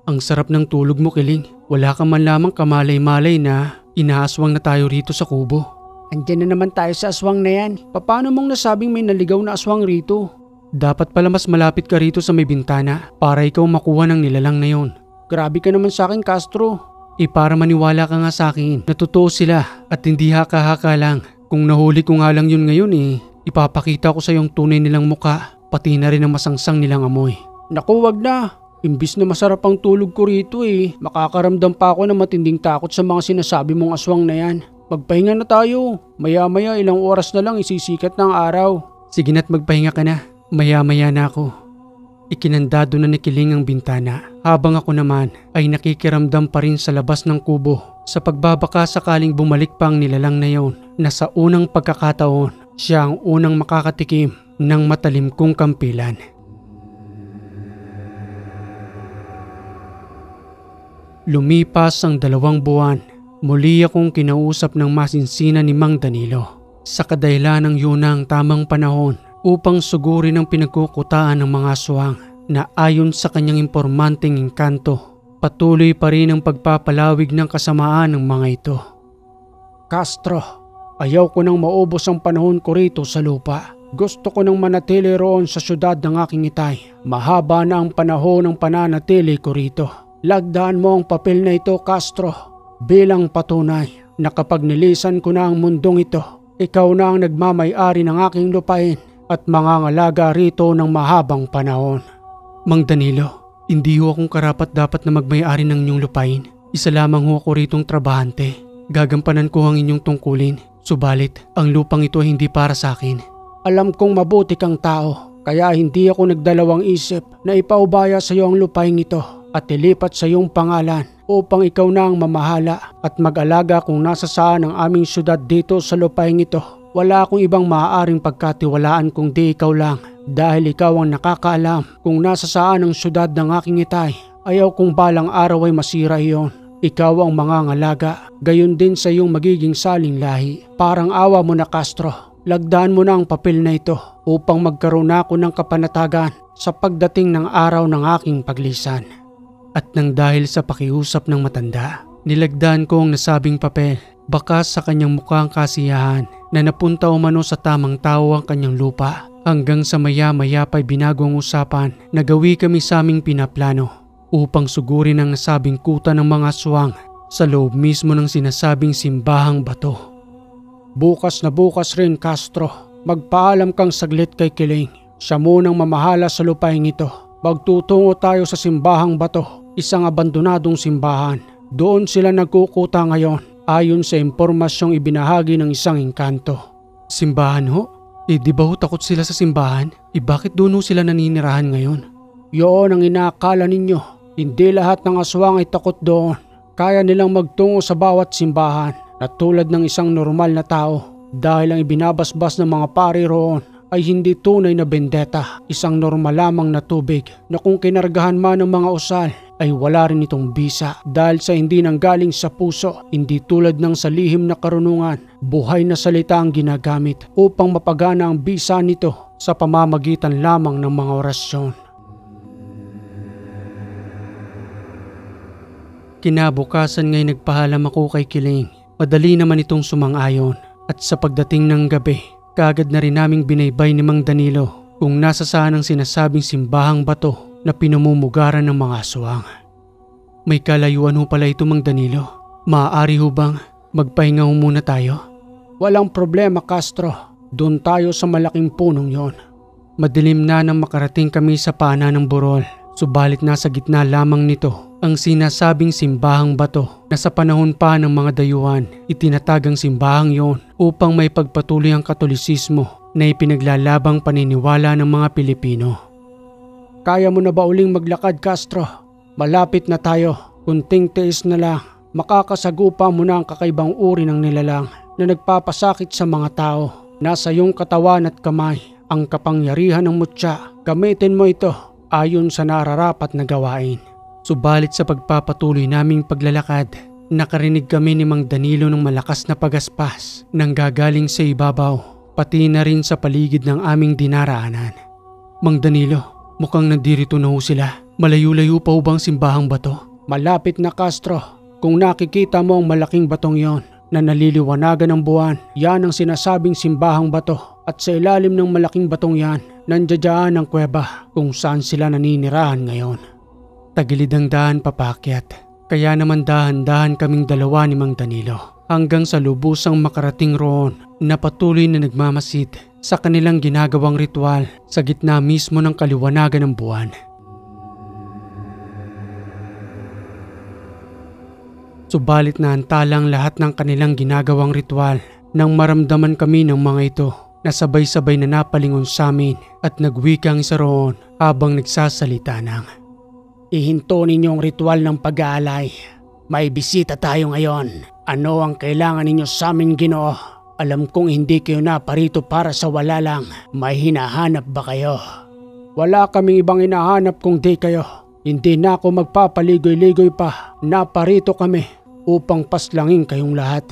Ang sarap ng tulog mo, Kiling. Wala ka man lamang kamalay-malay na inaaswang na tayo rito sa kubo. Andiyan na naman tayo sa aswang na yan. Paano mong nasabing may naligaw na aswang rito? Dapat pala mas malapit ka rito sa may bintana para ikaw makuha ng nilalang na yon. Grabe ka naman sa akin, Castro. Para maniwala ka nga sa akin na totoo sila at hindi haka-haka lang. Kung nahuli ko nga lang yun ngayon ipapakita ko sa yung tunay nilang muka, pati na rin ang masangsang nilang amoy. Naku, wag na. Imbis na masarap ang tulog ko rito makakaramdam pa ako ng matinding takot sa mga sinasabi mong aswang na yan. Magpahinga na tayo. Maya-maya ilang oras na lang isisikat ng araw. Sige na't magpahinga ka na. Maya-maya na ako. Ikinandado na ni Kiling ang bintana habang ako naman ay nakikiramdam pa rin sa labas ng kubo sa pagbabaka sakaling bumalik pa ang nilalang na yon na sa unang pagkakataon siya ang unang makakatikim ng matalim kong kampilan. Lumipas ang 2 buwan, muli akong kinausap ng masinsina ni Mang Danilo. Sa kadahilanang yun ang tamang panahon upang sugurin ang pinagkukutaan ng mga aswang na ayon sa kanyang impormanteng engkanto, patuloy pa rin ang pagpapalawig ng kasamaan ng mga ito. Castro, ayaw ko nang maubos ang panahon ko rito sa lupa. Gusto ko nang manatili roon sa syudad ng aking itay. Mahaba na ang panahon ng pananatili ko rito. Lagdaan mo ang papel na ito, Castro, bilang patunay na kapag nilisan ko na ang mundong ito, ikaw na ang nagmamay-ari ng aking lupain at mangangalaga rito ng mahabang panahon. Mang Danilo, hindi ho akong karapat-dapat na magmay-ari ng inyong lupain. Isa lamang ho ako ritong trabahante. Gagampanan ko ang inyong tungkulin. Subalit, ang lupang ito ay hindi para sa akin. Alam kong mabuti kang tao, kaya hindi ako nagdalawang isip na ipaubaya sa iyo ang lupain ito at ilipat sa iyong pangalan upang ikaw na ang mamahala at mag-alaga kung nasa saan ang aming syudad dito sa lupain ito. Wala akong ibang maaaring pagkatiwalaan kung di ikaw lang dahil ikaw ang nakakaalam kung nasa saan ang syudad ng aking itay. Ayaw kong balang araw ay masira iyon. Ikaw ang mangangalaga, gayon din sa iyong magiging saling lahi. Parang awa mo na, Castro. Lagdaan mo na ang papel na ito upang magkaroon ako ng kapanatagan sa pagdating ng araw ng aking paglisan. At nang dahil sa pakiusap ng matanda, nilagdaan ko ang nasabing papel. Bakas sa kanyang mukhang kasiyahan na napunta umano sa tamang tao ang kanyang lupa hanggang sa maya-maya pa'y binago ang usapan na gawi kami sa aming pinaplano upang sugurin ang nasabing kuta ng mga aswang sa loob mismo ng sinasabing simbahang bato. Bukas na bukas rin, Castro. Magpaalam kang saglit kay Kiling. Siya munang mamahala sa lupain ito. Magtutungo tayo sa simbahang bato, isang abandonadong simbahan. Doon sila nagkukuta ngayon ayon sa impormasyong ibinahagi ng isang engkanto. Simbahan ho? Di ba ho takot sila sa simbahan? Bakit doon ho sila naninirahan ngayon? Yun ang inaakala ninyo. Hindi lahat ng aswang ay takot doon. Kaya nilang magtungo sa bawat simbahan na tulad ng isang normal na tao dahil ang ibinabasbas ng mga pari roon ay hindi tunay na bendeta, isang normal lamang na tubig na kung kinargahan man ng mga usal ay wala rin itong bisa dahil sa hindi nanggaling sa puso, hindi tulad ng sa lihim na karunungan, buhay na salita ang ginagamit upang mapagana ang bisa nito sa pamamagitan lamang ng mga orasyon. Kinabukasan nga'y nagpahalam ako kay Kiling. Madali naman itong sumang-ayon at sa pagdating ng gabi, kaagad na rin naming binaybay ni Mang Danilo kung nasa saan ang sinasabing simbahang bato na pinamumugaran ng mga aswang. May kalayuan ho pala ito, Mang Danilo. Maaari ho bang magpahinga ho muna tayo? Walang problema, Castro. Doon tayo sa malaking punong yon. Madilim na nang makarating kami sa pana ng burol. Subalit nasa gitna lamang nito ang sinasabing simbahang bato na sa panahon pa ng mga dayuhan itinatagang simbahang yon upang may pagpatuloy ang Katolisismo na ipinaglalabang paniniwala ng mga Pilipino. Kaya mo na ba uling maglakad, Castro? Malapit na tayo. Kunting tiis na lang. Makakasagupa mo na ang kakaibang uri ng nilalang na nagpapasakit sa mga tao. Nasa iyong katawan at kamay ang kapangyarihan ng mutya. Gamitin mo ito ayon sa nararapat na gawain. Subalit sa pagpapatuloy naming paglalakad, nakarinig kami ni Mang Danilo ng malakas na pagaspas nang gagaling sa ibabaw, pati na rin sa paligid ng aming dinaraanan. Mang Danilo, mukhang nandirito na ho sila. Malayo-layo pa ho bang simbahang bato? Malapit na, Castro. Kung nakikita mo ang malaking batong yon na naliliwanagan ng buwan, yan ang sinasabing simbahang bato. At sa ilalim ng malaking batong yan, nandiyan ang kuweba kung saan sila naninirahan ngayon. Tagilid ang daan papakyat, kaya naman dahan-dahan kaming dalawa ni Mang Danilo hanggang sa lubusang makarating roon na patuloy na nagmamasid sa kanilang ginagawang ritual sa gitna mismo ng kaliwanagan ng buwan. Subalit naantalang lahat ng kanilang ginagawang ritual nang maramdaman kami ng mga ito na sabay-sabay na napalingon sa amin at nagwikang isa roon habang nagsasalita ng, "Ihinto ninyo ang ritual ng pag-aalay. May bisita tayo ngayon. Ano ang kailangan ninyo sa amin, Ginoo? Alam kong hindi kayo naparito para sa wala lang. May hinahanap ba kayo?" "Wala kaming ibang hinahanap kung di kayo. Hindi na ako magpapaligoy-ligoy pa. Naparito kami upang paslangin kayong lahat."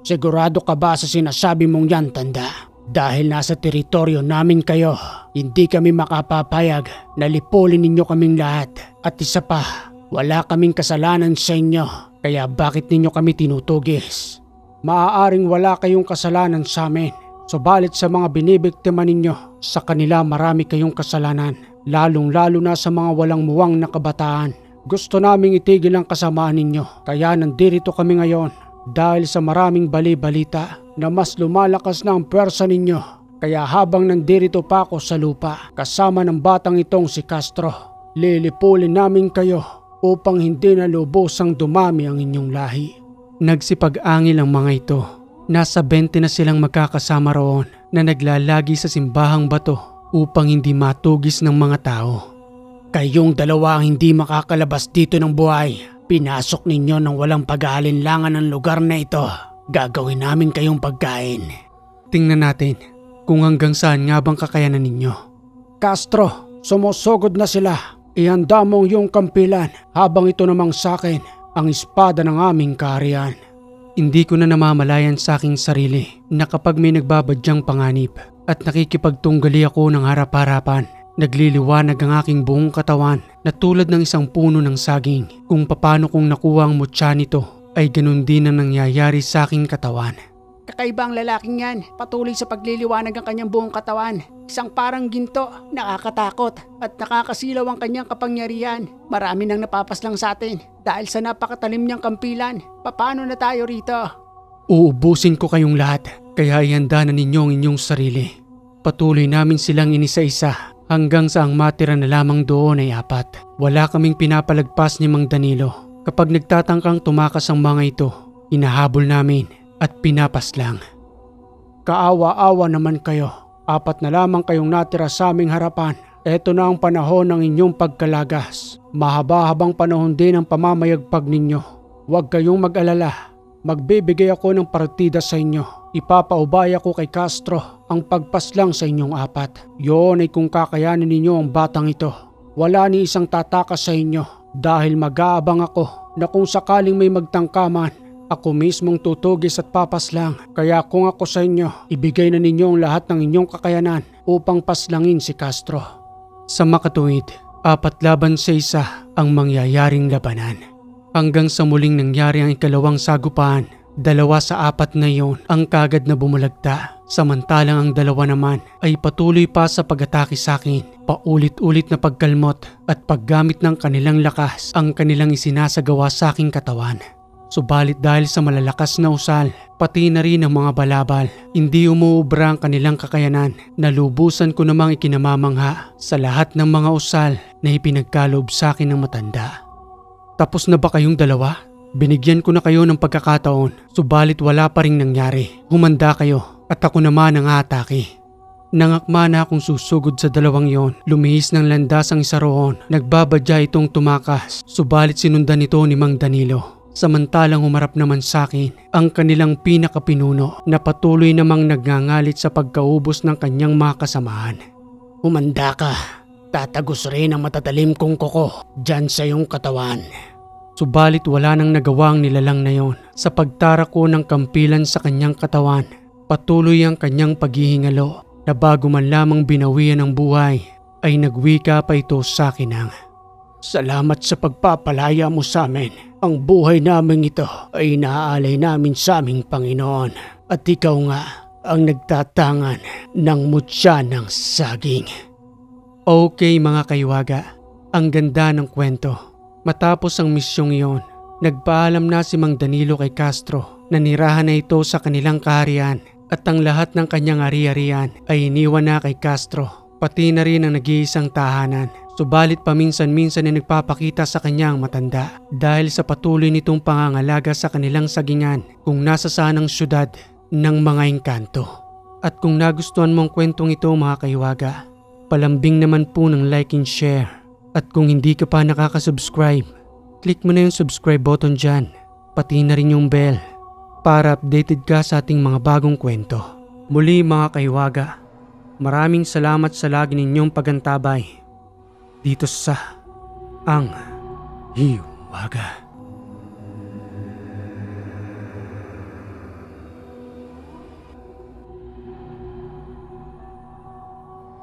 "Sigurado ka ba sa sinasabi mong yan, tanda? Dahil nasa teritoryo namin kayo, hindi kami makapapayag na lipulin ninyo kaming lahat. At isa pa, wala kaming kasalanan sa inyo, kaya bakit ninyo kami tinutugis? Maaaring wala kayong kasalanan sa amin, subalit sa mga binibiktima ninyo, sa kanila marami kayong kasalanan, lalong-lalo na sa mga walang muwang na kabataan. Gusto naming itigil ang kasamaan ninyo, kaya nandito kami ngayon dahil sa maraming bali-balita na mas lumalakas na ang pwersa ninyo. Kaya habang nandito pa ako sa lupa, kasama ng batang itong si Castro, lilipulin namin kayo upang hindi na lubosang dumami ang inyong lahi." Nagsipag-angil ang mga ito. Nasa 20 na silang magkakasama roon na naglalagi sa simbahang bato upang hindi matugis ng mga tao. "Kayong dalawa ang hindi makakalabas dito ng buhay. Pinasok ninyo ng walang pag-aalinlangan ang lugar na ito. Gagawin namin kayong pagkain." Tingnan natin kung hanggang saan nga bang kakayanan ninyo. "Castro, sumusugod na sila. Ihanda mo ang iyong kampilan habang ito namang sakin ang espada ng aming kaharian." Hindi ko na namamalayan sa aking sarili na kapag may nagbabadyang panganib at nakikipagtunggali ako ng harap-harapan, nagliliwanag ang aking buong katawan na tulad ng isang puno ng saging. Kung paano kong nakuha ang mutya nito ay ganun din ang nangyayari sa aking katawan. "Kakaiba ang lalaking yan. Patuloy sa pagliliwanag ang kanyang buong katawan. Isang parang ginto, nakakatakot at nakakasilaw ang kanyang kapangyarihan. Marami nang napapaslang sa atin dahil sa napakatalim niyang kampilan. Paano na tayo rito?" "Uubusin ko kayong lahat, kaya ihanda na ninyo ang inyong sarili." Patuloy namin silang inisa-isa hanggang sa ang matira na lamang doon ay 4. Wala kaming pinapalagpas ni Mang Danilo. Kapag nagtatangkang tumakas ang mga ito, hinahabol namin at pinapaslang. "Kaawa-awa naman kayo. 4 na lamang kayong natira sa aming harapan. Ito na ang panahon ng inyong pagkalagas. Mahaba-habang panahon din ang pamamayagpag ninyo. Huwag kayong mag-alala. Magbibigay ako ng partida sa inyo. Ipapaubaya ko kay Castro ang pagpaslang sa inyong 4. Yun ay kung kakayanin ninyo ang batang ito. Wala ni isang tatakas sa inyo dahil mag-aabang ako na kung sakaling may magtangkaman, ako mismong tutugis at papaslang. Kaya kung ako sa inyo, ibigay na ninyo ang lahat ng inyong kakayanan upang paslangin si Castro." Sa makatuwid, 4 laban sa 1 ang mangyayaring labanan. Hanggang sa muling nangyari ang ikalawang sagupaan, 2 sa 4 na iyon ang kagad na bumulagta. Samantalang ang 2 naman ay patuloy pa sa pag-atake sa akin. Paulit-ulit na pagkalmot at paggamit ng kanilang lakas ang kanilang isinasagawa sa aking katawan. Subalit dahil sa malalakas na usal, pati na rin ang mga balabal, hindi umuubra ang kanilang kakayanan. Nalubusan ko namang ikinamamangha sa lahat ng mga usal na ipinagkaloob sa akin ng matanda. "Tapos na ba kayong dalawa? Binigyan ko na kayo ng pagkakataon, subalit wala pa ring nangyari. Humanda kayo at ako naman ang aatake." Nangakma na akong susugod sa 2 yon. Lumihis ng landas ang isa roon. Nagbabadya itong tumakas, subalit sinundan ito ni Mang Danilo. Samantalang humarap naman sa akin ang kanilang pinakapinuno na patuloy namang nagngangalit sa pagkaubos ng kanyang mga kasamahan. "Humanda ka. Tatagos rin ang matatalim kong kuko dyan sa iyong katawan." Subalit wala nang nagawa ang nilalang na yon. Sa pagtara ko ng kampilan sa kanyang katawan, patuloy ang kanyang paghihingalo na bago man lamang binawian ng buhay ay nagwika pa ito sa akin ng, "Salamat sa pagpapalaya mo sa amin. Ang buhay namin ito ay naaalay namin sa aming Panginoon. At ikaw nga ang nagtatangan ng mutya ng saging." Okay mga kaiwaga, ang ganda ng kwento. Matapos ang misyong iyon, nagpaalam na si Mang Danilo kay Castro na nirahan na ito sa kanilang kaharian at ang lahat ng kanyang ari-arian ay iniwan na kay Castro, pati na rin ang nag-iisang tahanan. Subalit paminsan-minsan ay nagpapakita sa kanya ang matanda dahil sa patuloy nitong pangangalaga sa kanilang sagingan kung nasa sanang syudad ng mga engkanto. At kung nagustuhan mong kwentong ito mga kaiwaga, palambing naman po ng like and share. At kung hindi ka pa nakaka-subscribe, click mo na yung subscribe button dyan, pati na rin yung bell para updated ka sa ating mga bagong kwento. Muli mga kaiwaga, maraming salamat sa lagi ninyong pagantabay dito sa Ang Hiwaga.